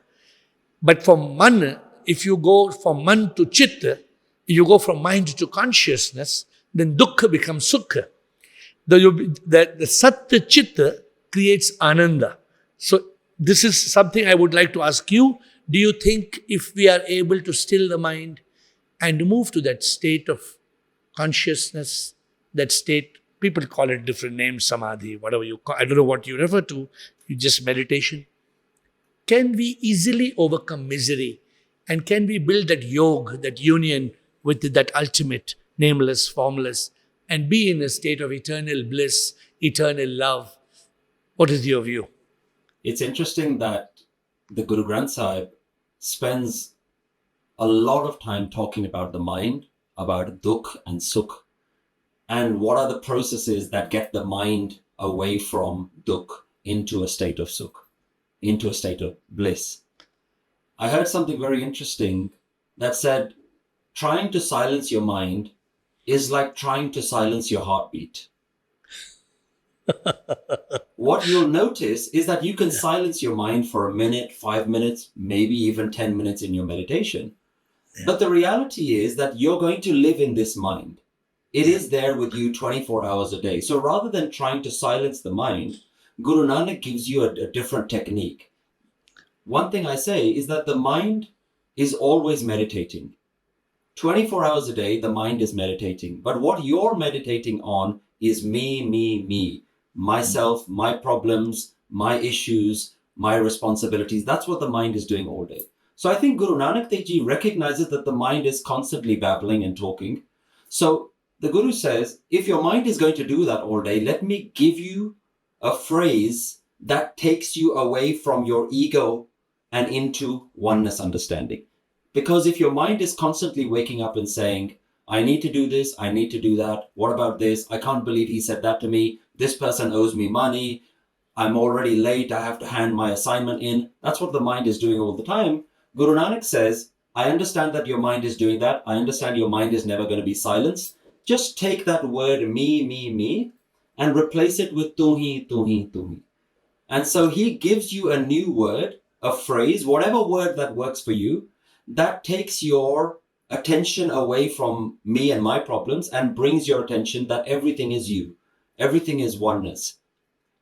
But for man, if you go from man to chit, you go from mind to consciousness, then dukkha becomes sukha. The Sat Chit creates ananda. So this is something I would like to ask you. Do you think if we are able to still the mind and move to that state of consciousness, that state, people call it different names, samadhi, whatever you call, I don't know what you refer to, you just meditation. Can we easily overcome misery? And can we build that yoga, that union with that ultimate, nameless, formless, and be in a state of eternal bliss, eternal love? What is your view?
It's interesting that the Guru Granth Sahib spends a lot of time talking about the mind, about dukh and sukh, and what are the processes that get the mind away from dukh into a state of sukh, into a state of bliss. I heard something very interesting that said, trying to silence your mind is like trying to silence your heartbeat. What you'll notice is that you can silence your mind for a minute, 5 minutes, maybe even 10 minutes in your meditation. Yeah. But the reality is that you're going to live in this mind. It is there with you 24 hours a day. So rather than trying to silence the mind, Guru Nanak gives you a different technique. One thing I say is that the mind is always meditating. 24 hours a day, the mind is meditating. But what you're meditating on is me, myself, my problems, my issues, my responsibilities. That's what the mind is doing all day. So I think Guru Nanak Dev Ji recognizes that the mind is constantly babbling and talking. So the Guru says, if your mind is going to do that all day, let me give you a phrase that takes you away from your ego and into oneness understanding. Because if your mind is constantly waking up and saying, I need to do this, I need to do that, what about this? I can't believe he said that to me. This person owes me money. I'm already late. I have to hand my assignment in. That's what the mind is doing all the time. Guru Nanak says, I understand that your mind is doing that. I understand your mind is never going to be silenced. Just take that word me, and replace it with tu hi. And so he gives you a new word, a phrase, whatever word that works for you, that takes your attention away from me and my problems and brings your attention that everything is you. Everything is oneness.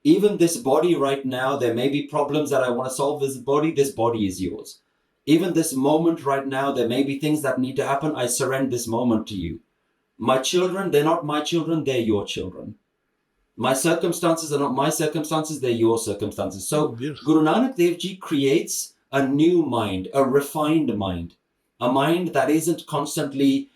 Even this body right now, there may be problems that I want to solve with this body is yours. Even this moment right now, there may be things that need to happen. I surrender this moment to you. My children, they're not my children, they're your children. My circumstances are not my circumstances, they're your circumstances. So Guru Nanak Dev Ji creates a new mind, a refined mind, a mind that isn't constantly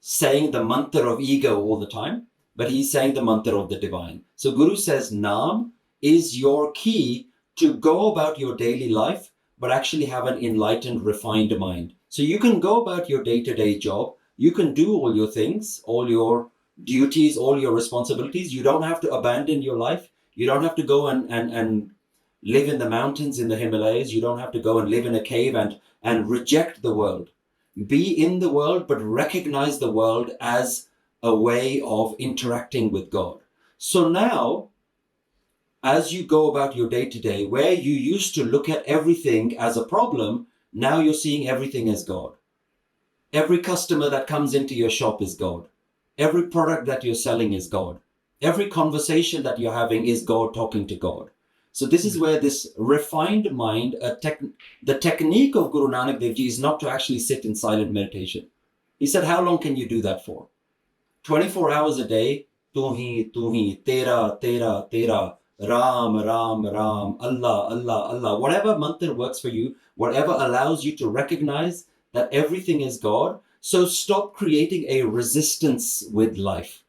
saying the mantra of ego all the time, but he's saying the mantra of the divine. So Guru says Naam is your key to go about your daily life, but actually have an enlightened, refined mind. So you can go about your day-to-day job. You can do all your things, all your duties, all your responsibilities. You don't have to abandon your life. You don't have to go and live in the mountains in the Himalayas. You don't have to go and live in a cave and reject the world. Be in the world, but recognize the world as a way of interacting with God. So now, as you go about your day-to-day, where you used to look at everything as a problem, now you're seeing everything as God. Every customer that comes into your shop is God. Every product that you're selling is God. Every conversation that you're having is God talking to God. So this is where this refined mind, the technique of Guru Nanak Dev Ji is not to actually sit in silent meditation. He said, how long can you do that for? 24 hours a day, tu hi, tera, Ram, Allah, Allah. Whatever mantra works for you, whatever allows you to recognize that everything is God. So stop creating a resistance with life.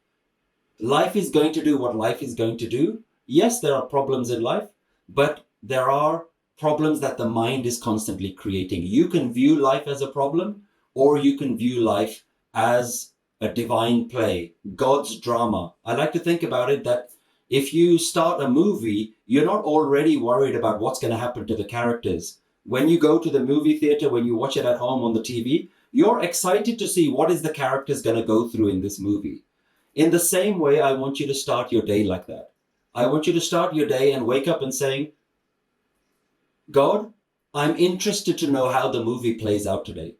Life is going to do what life is going to do. Yes, there are problems in life, but there are problems that the mind is constantly creating. You can view life as a problem, or you can view life as a divine play, God's drama. I like to think about it that If you start a movie, you're not already worried about what's going to happen to the characters. When you go to the movie theater, when you watch it at home on the TV, you're excited to see what is the characters going to go through in this movie. In the same way, I want you to start your day like that. I want you to start your day and wake up and saying, God, I'm interested to know how the movie plays out today.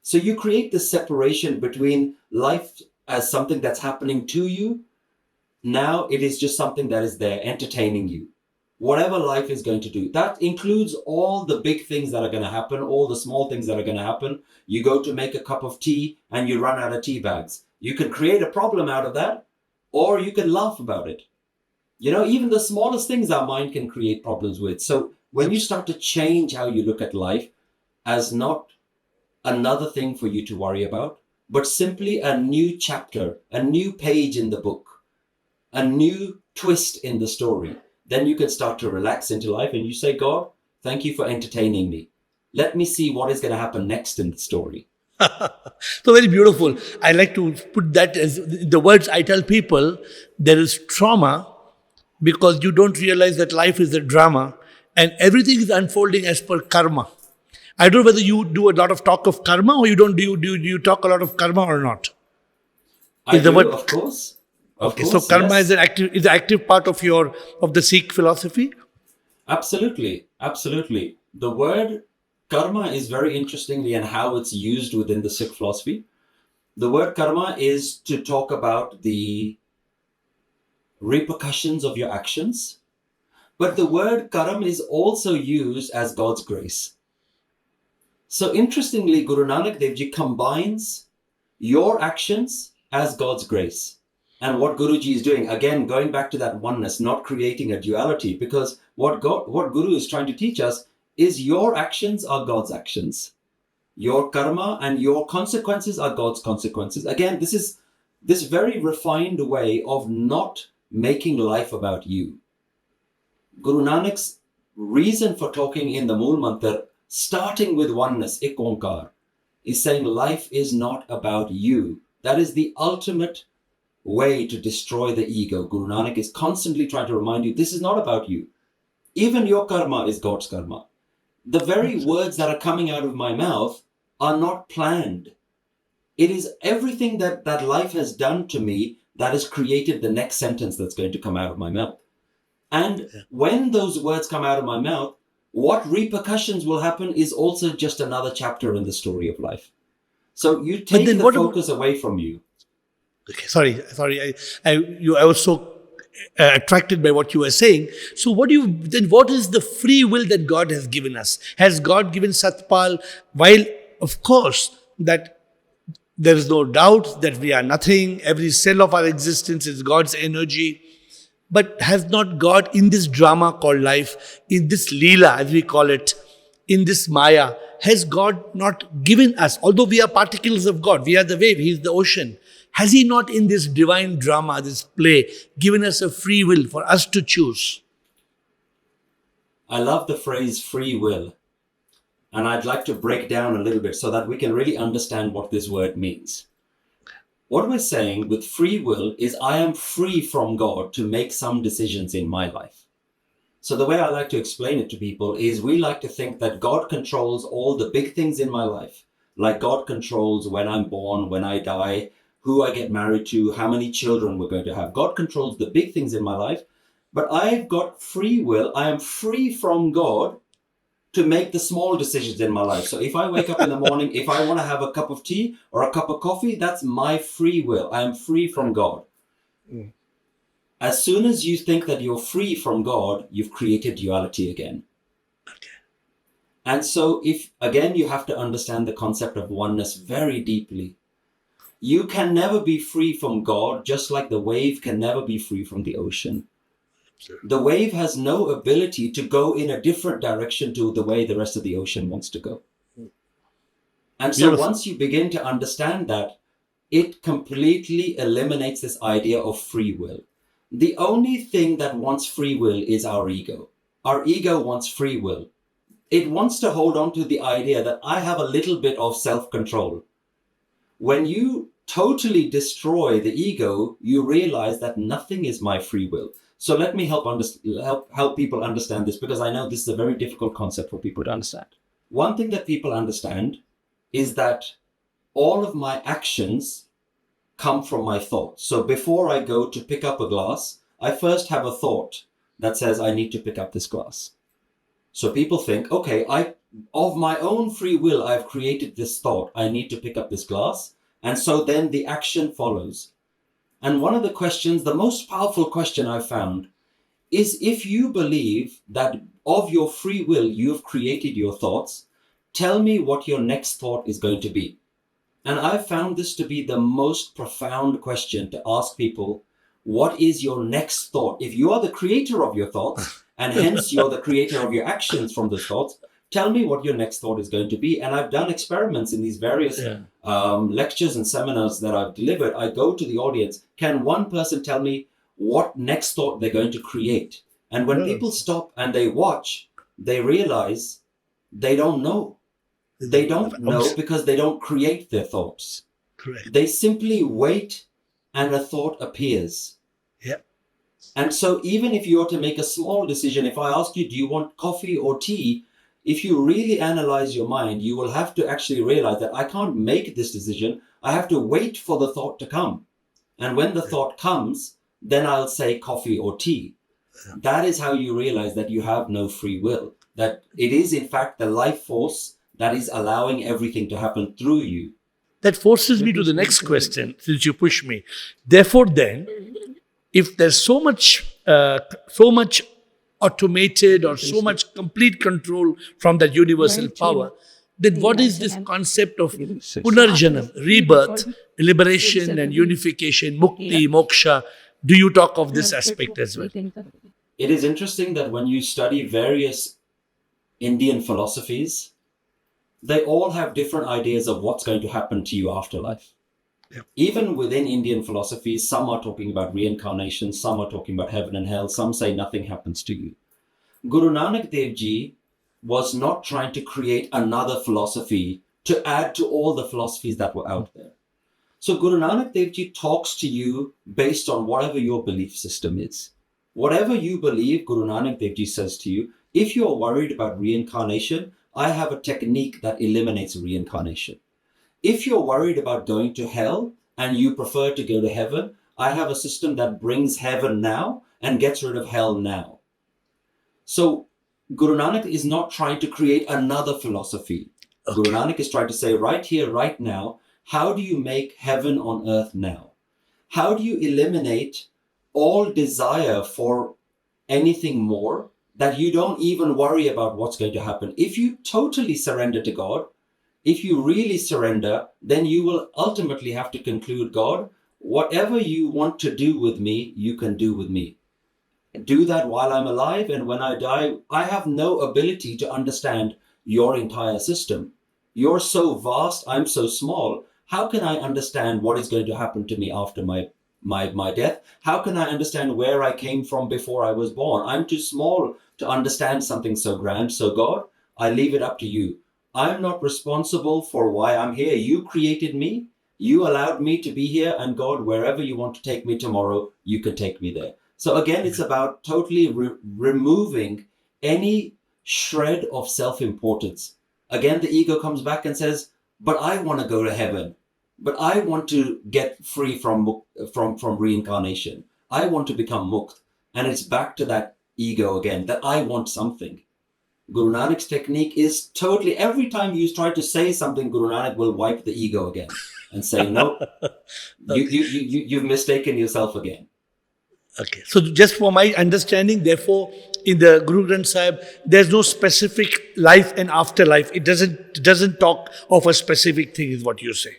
So you create this separation between life as something that's happening to you. Now it is just something that is there entertaining you. Whatever life is going to do, that includes all the big things that are going to happen, all the small things that are going to happen. You go to make a cup of tea and you run out of tea bags. You can create a problem out of that, or you can laugh about it. Even the smallest things our mind can create problems with. So when you start to change how you look at life as not another thing for you to worry about, but simply a new chapter, a new page in the book, a new twist in the story, then you can start to relax into life and you say, God, thank you for entertaining me. Let me see what is going to happen next in the story.
So very beautiful. I like to put that as the words I tell people. There is trauma because you don't realize that life is a drama and everything is unfolding as per karma. I don't know whether you do a lot of talk of karma or you don't. Do you talk a lot of karma or not?
I do, of course.
Okay, so karma is an active part of the Sikh philosophy?
Absolutely. The word karma is very interestingly and how it's used within the Sikh philosophy. The word karma is to talk about the repercussions of your actions. But the word karam is also used as God's grace. So interestingly, Guru Nanak Dev Ji combines your actions as God's grace. And what Guruji is doing, again, going back to that oneness, not creating a duality, because what Guru is trying to teach us is your actions are God's actions. Your karma and your consequences are God's consequences. Again, this is this very refined way of not making life about you. Guru Nanak's reason for talking in the Mool Mantra, starting with oneness, ik Onkar, is saying life is not about you. That is the ultimate way to destroy the ego. Guru Nanak is constantly trying to remind you, this is not about you. Even your karma is God's karma. The very words that are coming out of my mouth are not planned. It is everything that life has done to me that has created the next sentence that's going to come out of my mouth. And when those words come out of my mouth, what repercussions will happen is also just another chapter in the story of life. So you take the focus away from you.
Okay, sorry. I was so attracted by what you were saying. So what is the free will that God has given us? Has God given Satpal, while of course that there is no doubt that we are nothing, every cell of our existence is God's energy, but has not God in this drama called life, in this Leela as we call it, in this Maya, has God not given us, although we are particles of God, we are the wave, He is the ocean, has He not in this divine drama, this play, given us a free will for us to choose?
I love the phrase free will. And I'd like to break down a little bit so that we can really understand what this word means. What we're saying with free will is I am free from God to make some decisions in my life. So the way I like to explain it to people is we like to think that God controls all the big things in my life. Like God controls when I'm born, when I die, who I get married to, how many children we're going to have. God controls the big things in my life, but I've got free will. I am free from God to make the small decisions in my life. So if I wake up in the morning, if I want to have a cup of tea or a cup of coffee, that's my free will. I am free from God. Mm. As soon as you think that you're free from God, you've created duality again. Okay. And so you have to understand the concept of oneness very deeply. You can never be free from God, just like the wave can never be free from the ocean. The wave has no ability to go in a different direction to the way the rest of the ocean wants to go. And so once you begin to understand that, it completely eliminates this idea of free will. The only thing that wants free will is our ego. Our ego wants free will. It wants to hold on to the idea that I have a little bit of self-control. When you totally destroy the ego, you realize that nothing is my free will. So let me help people understand this, because I know this is a very difficult concept for people to understand. One thing that people understand is that all of my actions come from my thoughts. So before I go to pick up a glass, I first have a thought that says I need to pick up this glass. So people think, okay, of my own free will, I've created this thought, I need to pick up this glass. And so then the action follows. And one of the questions, the most powerful question I've found, is if you believe that of your free will, you've created your thoughts, tell me what your next thought is going to be. And I've found this to be the most profound question to ask people. What is your next thought? If you are the creator of your thoughts, and hence you're the creator of your actions from those thoughts, tell me what your next thought is going to be. And I've done experiments in these various lectures and seminars that I've delivered. I go to the audience. Can one person tell me what next thought they're going to create? And when people stop and they watch, they realize they don't know. They don't know because they don't create their thoughts.
Correct.
They simply wait and a thought appears.
Yeah.
And so even if you are to make a small decision, if I ask you, do you want coffee or tea? If you really analyze your mind, you will have to actually realize that I can't make this decision. I have to wait for the thought to come. And when the thought comes, then I'll say coffee or tea. That is how you realize that you have no free will. That it is in fact the life force that is allowing everything to happen through you.
That forces me to the next question, since you push me. Therefore then, if there's so much automated or so much complete control from that universal power, then what is this concept of punarjanam, rebirth, liberation and unification, mukti, moksha? Do you talk of this aspect as well?
It is interesting that when you study various Indian philosophies, they all have different ideas of what's going to happen to you after life. Yep. Even within Indian philosophy, some are talking about reincarnation, some are talking about heaven and hell, some say nothing happens to you. Guru Nanak Dev Ji was not trying to create another philosophy to add to all the philosophies that were out there. So Guru Nanak Dev Ji talks to you based on whatever your belief system is. Whatever you believe, Guru Nanak Dev Ji says to you, if you're worried about reincarnation, I have a technique that eliminates reincarnation. If you're worried about going to hell and you prefer to go to heaven, I have a system that brings heaven now and gets rid of hell now. So Guru Nanak is not trying to create another philosophy. Okay. Guru Nanak is trying to say right here, right now, how do you make heaven on earth now? How do you eliminate all desire for anything more, that you don't even worry about what's going to happen? If you totally surrender to God, if you really surrender, then you will ultimately have to conclude, God, whatever you want to do with me, you can do with me. Do that while I'm alive, and when I die, I have no ability to understand your entire system. You're so vast, I'm so small. How can I understand what is going to happen to me after my death? How can I understand where I came from before I was born? I'm too small to understand something so grand. So God, I leave it up to you. I'm not responsible for why I'm here. You created me. You allowed me to be here. And God, wherever you want to take me tomorrow, you can take me there. So again, it's about totally removing any shred of self-importance. Again, the ego comes back and says, but I want to go to heaven. But I want to get free from reincarnation. I want to become mukt. And it's back to that ego again, that I want something. Guru Nanak's technique is totally, every time you try to say something, Guru Nanak will wipe the ego again and say, no, you've mistaken yourself again.
Okay, so just for my understanding, therefore, in the Guru Granth Sahib, there's no specific life and afterlife. It doesn't talk of a specific thing, is what you say.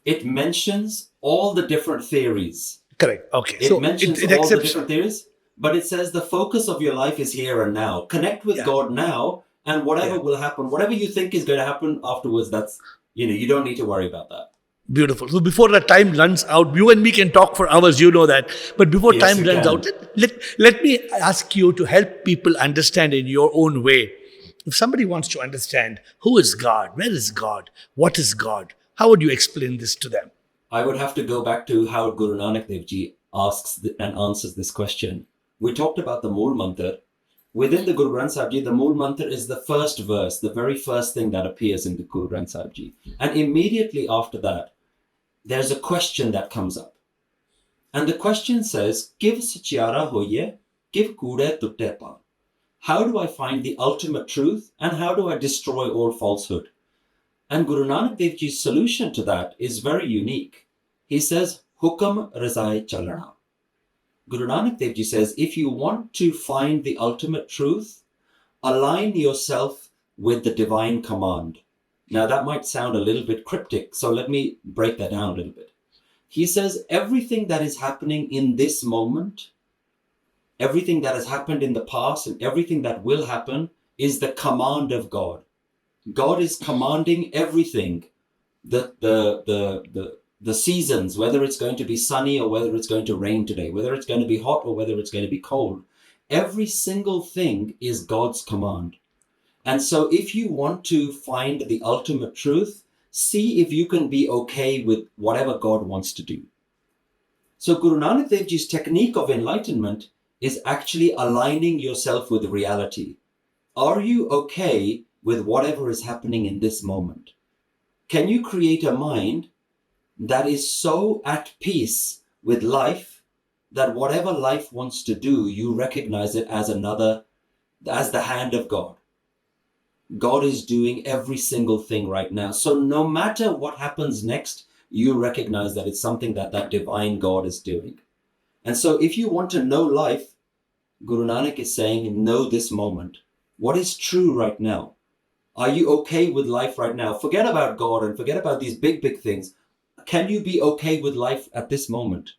It mentions all the different theories.
Correct. Okay.
It mentions all the different theories, but it says the focus of your life is here and now. Connect with God now, and whatever will happen, whatever you think is going to happen afterwards, that's, you don't need to worry about that.
Beautiful. So before the time runs out, you and me can talk for hours, you know that. But before time runs out, let me ask you to help people understand in your own way. If somebody wants to understand who is God, where is God, what is God, How would you explain this to them?
I would have to go back to how Guru Nanak Dev Ji asks and answers this question. We talked about the Mool Mantra. Within the Guru Granth Sahib Ji, the Mool Mantra is the first verse, the very first thing that appears in the Guru Granth Sahib Ji. And immediately after that, there's a question that comes up. And the question says, Kiv sachiara hoye, kiv kude tutte pa. How do I find the ultimate truth and how do I destroy all falsehood? And Guru Nanak Dev Ji's solution to that is very unique. He says, Hukam razai chalana. Guru Nanak Dev Ji says, if you want to find the ultimate truth, align yourself with the divine command. Now that might sound a little bit cryptic, so let me break that down a little bit. He says, everything that is happening in this moment, everything that has happened in the past and everything that will happen is the command of God. God is commanding everything, the seasons, whether it's going to be sunny or whether it's going to rain today, whether it's going to be hot or whether it's going to be cold. Every single thing is God's command. And so if you want to find the ultimate truth, see if you can be okay with whatever God wants to do. So Guru Nanak Dev Ji's technique of enlightenment is actually aligning yourself with reality. Are you okay with whatever is happening in this moment? Can you create a mind that is so at peace with life that whatever life wants to do, you recognize it as the hand of God? God is doing every single thing right now. So no matter what happens next, you recognize that it's something that divine God is doing. And so if you want to know life, Guru Nanak is saying, know this moment. What is true right now? Are you okay with life right now? Forget about God and forget about these big things. Can you be okay with life at this moment?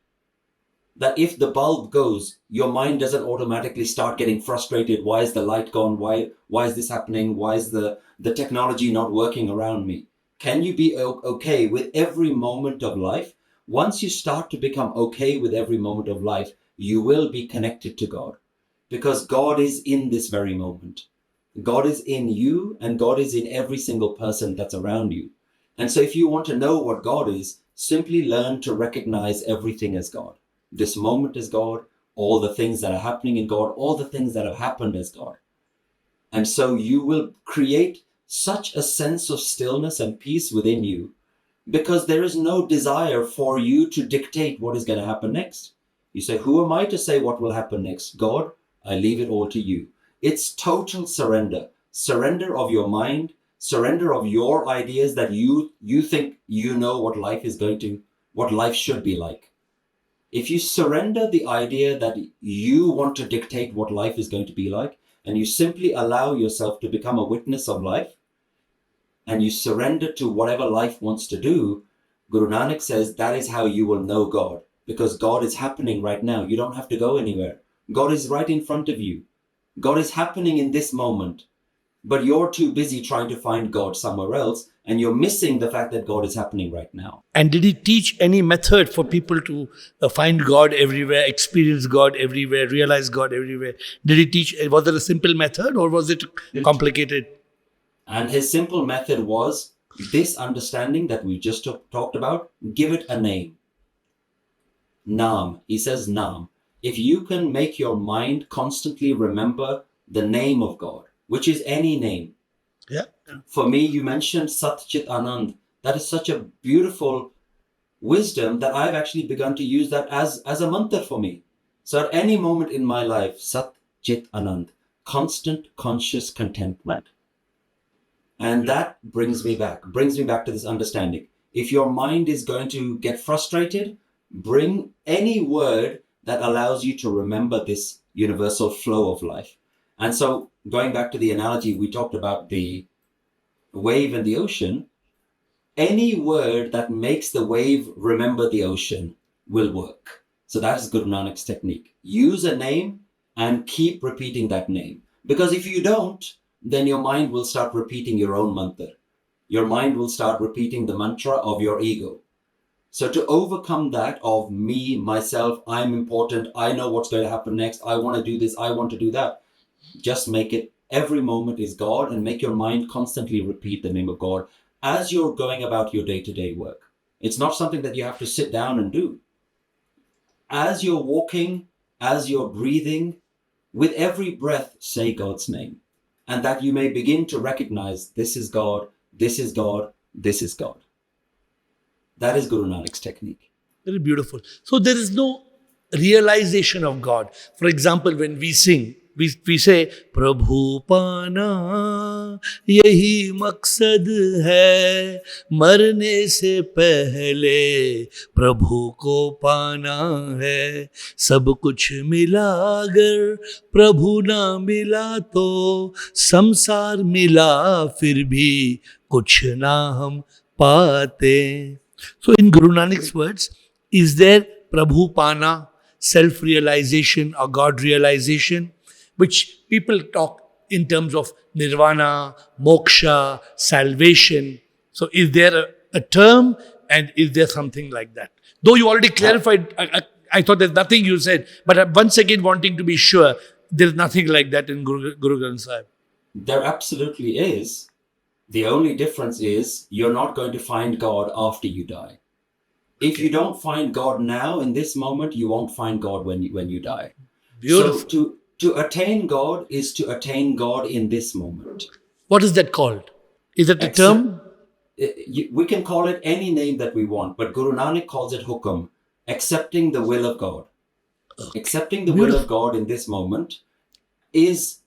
That if the bulb goes, your mind doesn't automatically start getting frustrated. Why is the light gone? Why is this happening? Why is the technology not working around me? Can you be okay with every moment of life? Once you start to become okay with every moment of life, you will be connected to God, because God is in this very moment. God is in you and God is in every single person that's around you. And so if you want to know what God is, simply learn to recognize everything as God. This moment is God, all the things that are happening in God, all the things that have happened as God. And so you will create such a sense of stillness and peace within you, because there is no desire for you to dictate what is going to happen next. You say, who am I to say what will happen next? God, I leave it all to you. It's total surrender. Surrender of your mind, surrender of your ideas that you think you know what life should be like. If you surrender the idea that you want to dictate what life is going to be like, and you simply allow yourself to become a witness of life, and you surrender to whatever life wants to do, Guru Nanak says that is how you will know God, because God is happening right now. You don't have to go anywhere. God is right in front of you. God is happening in this moment, but you're too busy trying to find God somewhere else, and you're missing the fact that God is happening right now.
And did he teach any method for people to find God everywhere, experience God everywhere, realize God everywhere? Did he teach, was it a simple method or was it complicated?
And his simple method was this understanding that we just talked about. Give it a name. Naam. He says Naam. If you can make your mind constantly remember the name of God, which is any name.
Yeah.
For me, you mentioned Sat Chit Anand. That is such a beautiful wisdom that I've actually begun to use that as a mantra for me. So at any moment in my life, Sat Chit Anand, constant conscious contentment. And that brings me back to this understanding. If your mind is going to get frustrated, bring any word that allows you to remember this universal flow of life. And so going back to the analogy, we talked about the wave and the ocean. Any word that makes the wave remember the ocean will work. So that is Guru Nanak's technique. Use a name and keep repeating that name. Because if you don't, then your mind will start repeating your own mantra. Your mind will start repeating the mantra of your ego. So to overcome that of me, myself, I'm important, I know what's going to happen next, I want to do this, I want to do that, just make it every moment is God and make your mind constantly repeat the name of God. as you're going about your day-to-day work. It's not something that you have to sit down and do. As you're walking, as you're breathing, with every breath, say God's name. And that you may begin to recognize this is God, this is God, this is God. That is Guru Nanak's technique.
Very beautiful. So there is no realization of God. For example, when we sing, we say, Prabhu Pana, yahi maqsad hai, marne se pehle, Prabhu ko pana hai, sab kuch mila agar, Prabhu na mila to, samsar mila fir bhi, kuch na hum paate. So in Guru Nanak's words, is there Prabhu Pana, self-realization or God-realization, which people talk in terms of nirvana, moksha, salvation. So is there a term and is there something like that? Though you already clarified, I thought there's nothing you said, but I'm once again wanting to be sure there's nothing like that in Guru Granth Sahib.
There absolutely is. The only difference is you're not going to find God after you die. If you don't find God now in this moment, you won't find God when you die.
Beautiful.
So to attain God is to attain God in this moment.
What is that called? Is that a term?
We can call it any name that we want, but Guru Nanak calls it hukum, accepting the will of God. Okay. Accepting the will of God in this moment is,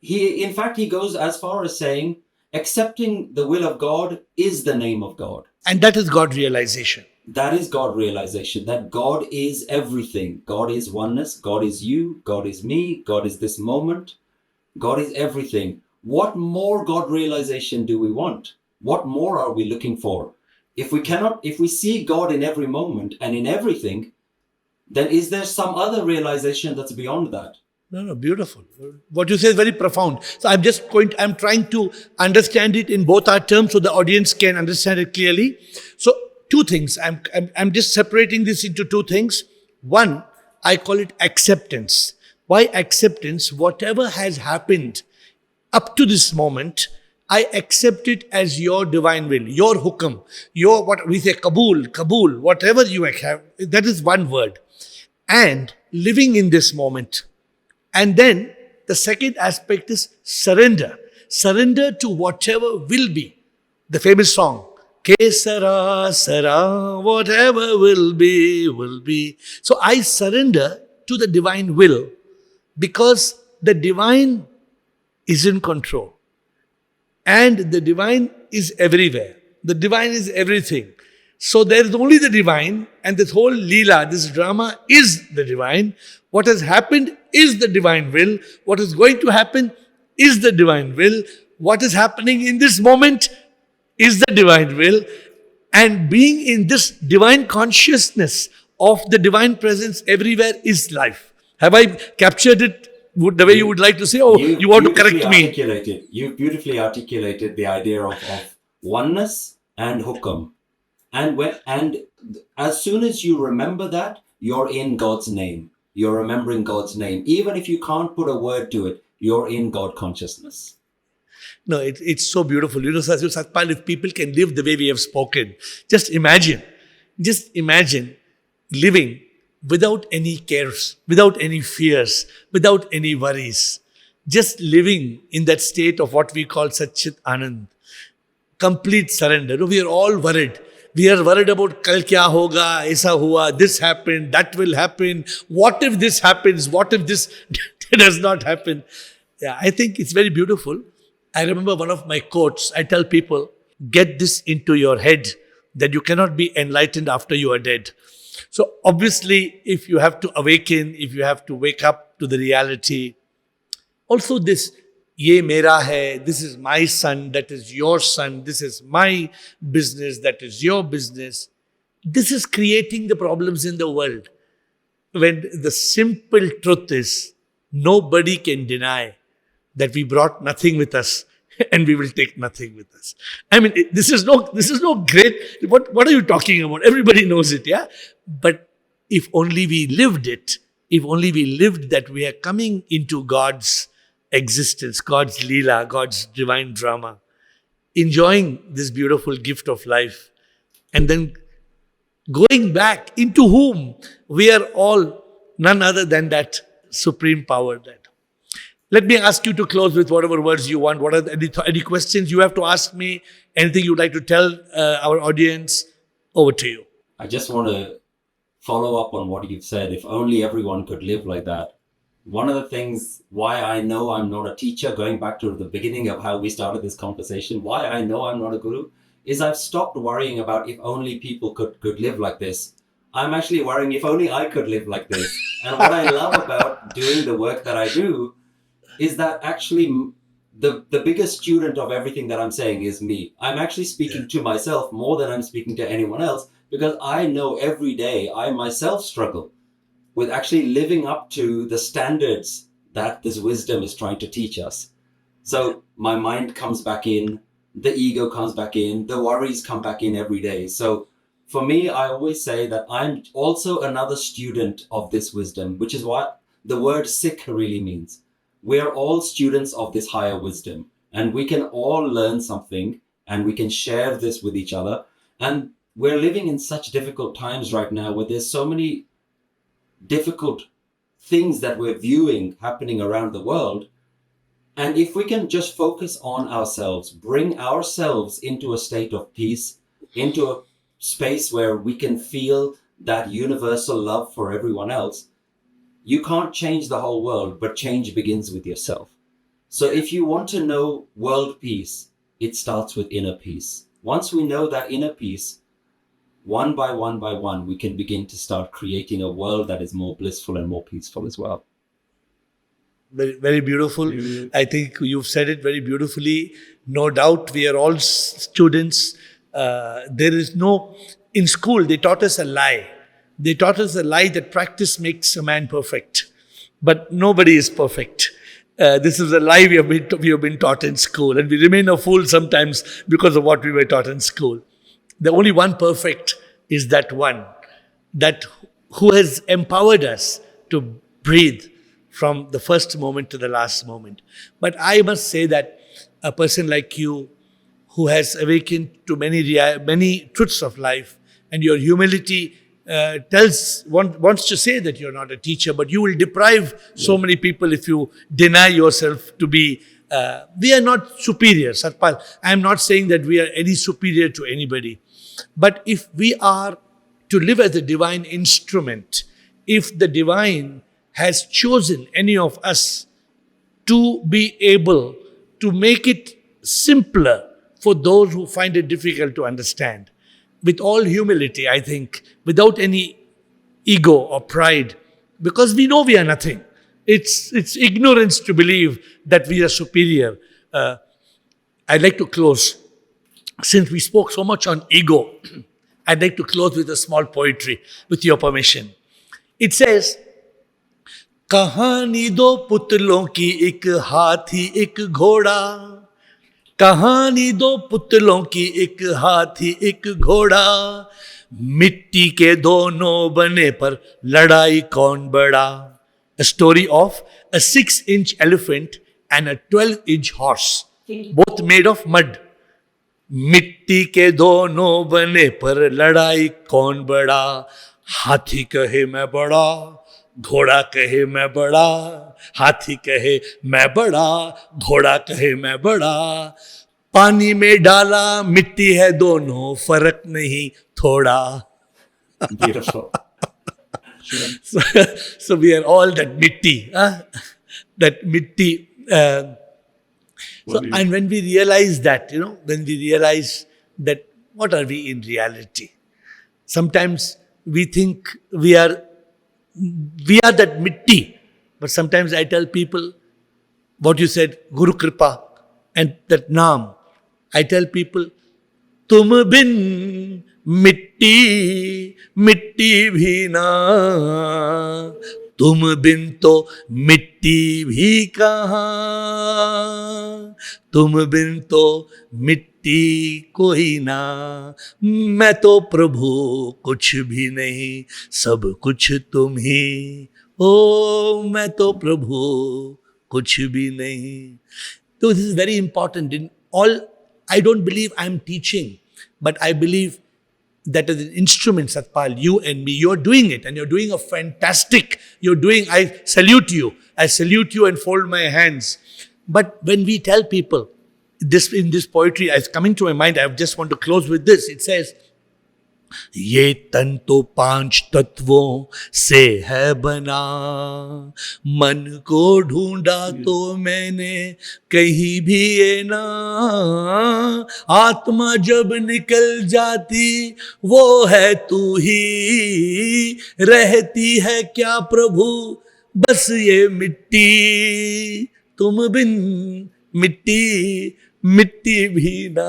in fact, he goes as far as saying, accepting the will of God is the name of God.
And that is God realization.
That is God realization, that God is everything. God is oneness, God is you, God is me, God is this moment, God is everything. What more God realization do we want? What more are we looking for? If we see God in every moment and in everything, then is there some other realization that's beyond that?
No, beautiful. What you say is very profound. So I'm trying to understand it in both our terms so the audience can understand it clearly. So two things. I'm just separating this into two things. One, I call it acceptance. Why acceptance? Whatever has happened up to this moment, I accept it as your divine will, your hukum, your, what we say, kabul, whatever you have, that is one word. And living in this moment. And then the second aspect is surrender. Surrender to whatever will be. The famous song, Kesara, Sara, whatever will be, will be. So I surrender to the divine will because the divine is in control. And the divine is everywhere. The divine is everything. So there is only the divine, and this whole Leela, this drama is the divine. What has happened is the divine will. What is going to happen is the divine will. What is happening in this moment is the divine will. And being in this divine consciousness of the divine presence everywhere is life. Have I captured it the way you would like to say? Oh, you want to correct me?
You've beautifully articulated the idea of oneness and hukum. And as soon as you remember that, you're in God's name. You're remembering God's name. Even if you can't put a word to it, you're in God consciousness.
No, it's so beautiful. You know, Satpal, if people can live the way we have spoken, just imagine living without any cares, without any fears, without any worries. Just living in that state of what we call Satchit Anand. Complete surrender. We are all worried. We are worried about kal kya hoga, aisa hua, this happened, that will happen. What if this happens? What if this does not happen? Yeah, I think it's very beautiful. I remember one of my quotes. I tell people, get this into your head that you cannot be enlightened after you are dead. So obviously, if you have to awaken, if you have to wake up to the reality, also this, ye mera hai, this is my son, that is your son, this is my business, that is your business. This is creating the problems in the world. When the simple truth is, nobody can deny that we brought nothing with us and we will take nothing with us. I mean, this is no great, what are you talking about? Everybody knows it, yeah? But if only we lived it, if only we lived that we are coming into God's existence, God's Leela, God's divine drama, enjoying this beautiful gift of life, and then going back into whom we are all none other than that supreme power. That. Let me ask you to close with whatever words you want. What are any questions you have to ask me? Anything you'd like to tell our audience? Over to you.
I just want to follow up on what you've said. If only everyone could live like that. One of the things why I know I'm not a teacher, going back to the beginning of how we started this conversation, why I know I'm not a guru, is I've stopped worrying about if only people could live like this. I'm actually worrying if only I could live like this. And what I love about doing the work that I do is that actually the biggest student of everything that I'm saying is me. I'm actually speaking to myself more than I'm speaking to anyone else, because I know every day I myself struggle with actually living up to the standards that this wisdom is trying to teach us. So my mind comes back in, the ego comes back in, the worries come back in every day. So for me, I always say that I'm also another student of this wisdom, which is what the word Sikh really means. We're all students of this higher wisdom, and we can all learn something, and we can share this with each other. And we're living in such difficult times right now where there's so many difficult things that we're viewing happening around the world. And if we can just focus on ourselves, bring ourselves into a state of peace, into a space where we can feel that universal love for everyone else, you can't change the whole world, but change begins with yourself. So if you want to know world peace, it starts with inner peace. Once we know that inner peace, one by one, we can begin to start creating a world that is more blissful and more peaceful as well.
Very, very beautiful. I think you've said it very beautifully. No doubt we are all students. There is no... In school, they taught us a lie. They taught us a lie that practice makes a man perfect. But nobody is perfect. This is a lie we have been taught in school. And we remain a fool sometimes because of what we were taught in school. The only one perfect is that one, that who has empowered us to breathe from the first moment to the last moment. But I must say that a person like you, who has awakened to many truths of life, and your humility wants to say that you're not a teacher, but you will deprive so many people if you deny yourself to be. We are not superior, Satpal. I am not saying that we are any superior to anybody. But if we are to live as a divine instrument, if the divine has chosen any of us to be able to make it simpler for those who find it difficult to understand, with all humility, I think, without any ego or pride, because we know we are nothing. It's ignorance to believe that we are superior. I'd like to close. Since we spoke so much on ego, I'd like to close with a small poetry, with your permission. It says, कहानी दो पुतलों की एक हाथी एक घोड़ा, कहानी दो पुतलों की एक हाथी एक घोड़ा, मिट्टी के दोनों बने पर लड़ाई कौन बड़ा. A story of a 6-inch elephant and a 12-inch horse, both made of mud. मिट्टी के दोनों बने पर लड़ाई कौन बड़ा, हाथी कहे मैं बड़ा, घोड़ा कहे मैं बड़ा, हाथी कहे मैं बड़ा, घोड़ा कहे मैं बड़ा, पानी में डाला मिट्टी है दोनों, फर्क नहीं थोड़ा.
Beautiful.
So we are all that mitti, that mitti. And when we realize that, when we realize that what are we in reality? Sometimes we think we are that mitti. But sometimes I tell people what you said, Guru Kripa and that Naam. I tell people, तुम बिन मिट्टी मिट्टी भी ना, तुम बिन तो मिट्टी भी कहाँ, तुम बिन तो मिट्टी कोई ना, मैं तो प्रभु कुछ भी नहीं, सब कुछ तुम ही, ओ मैं तो प्रभु कुछ भी नहीं. So this is very important in all I don't believe I'm teaching, but I believe that as an instrument, Satpal, you and me, you're doing it, and you're doing a fantastic, I salute you. I salute you and fold my hands. But when we tell people, this in this poetry, it's coming to my mind, I just want to close with this. It says, ये तन तो 5 तत्वों से है बना, मन को ढूंढा तो मैंने कहीं भी ये ना, आत्मा जब निकल जाती वो है तू ही, रहती है क्या प्रभु बस ये मिट्टी, तुम बिन मिट्टी मिट्टी भी ना.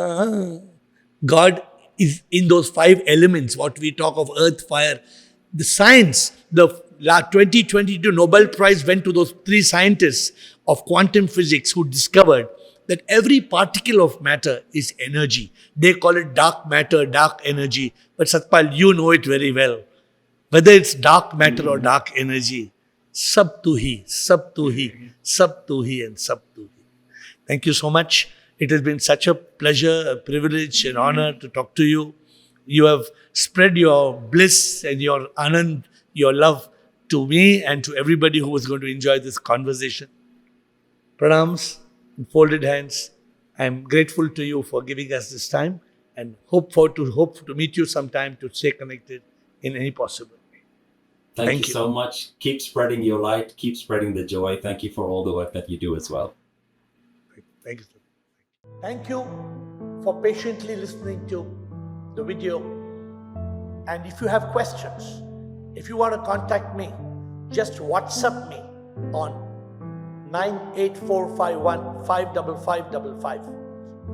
God is in those 5 elements, what we talk of earth, fire. The science, the 2022 Nobel Prize went to those 3 scientists of quantum physics who discovered that every particle of matter is energy. They call it dark matter, dark energy. But Satpal, you know it very well. Whether it's dark matter or dark energy, sab tu hi, sab tu hi, sab tu hi and sab tu hi. Thank you so much. It has been such a pleasure, a privilege, an honor to talk to you. You have spread your bliss and your anand, your love to me and to everybody who is going to enjoy this conversation. Pranams, folded hands. I am grateful to you for giving us this time and hope to meet you sometime to stay connected in any possible way.
Thank you so much. Keep spreading your light. Keep spreading the joy. Thank you for all the work that you do as well.
Thank you. Thank you for patiently listening to the video. And if you have questions, if you want to contact me, just WhatsApp me on 98451 55555.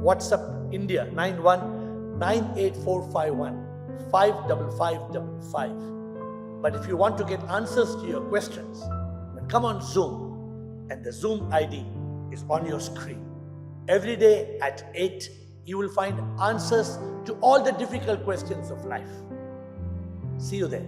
WhatsApp India 919845155555. But if you want to get answers to your questions, then come on Zoom, and the Zoom ID is on your screen. Every day at 8, you will find answers to all the difficult questions of life. See you there.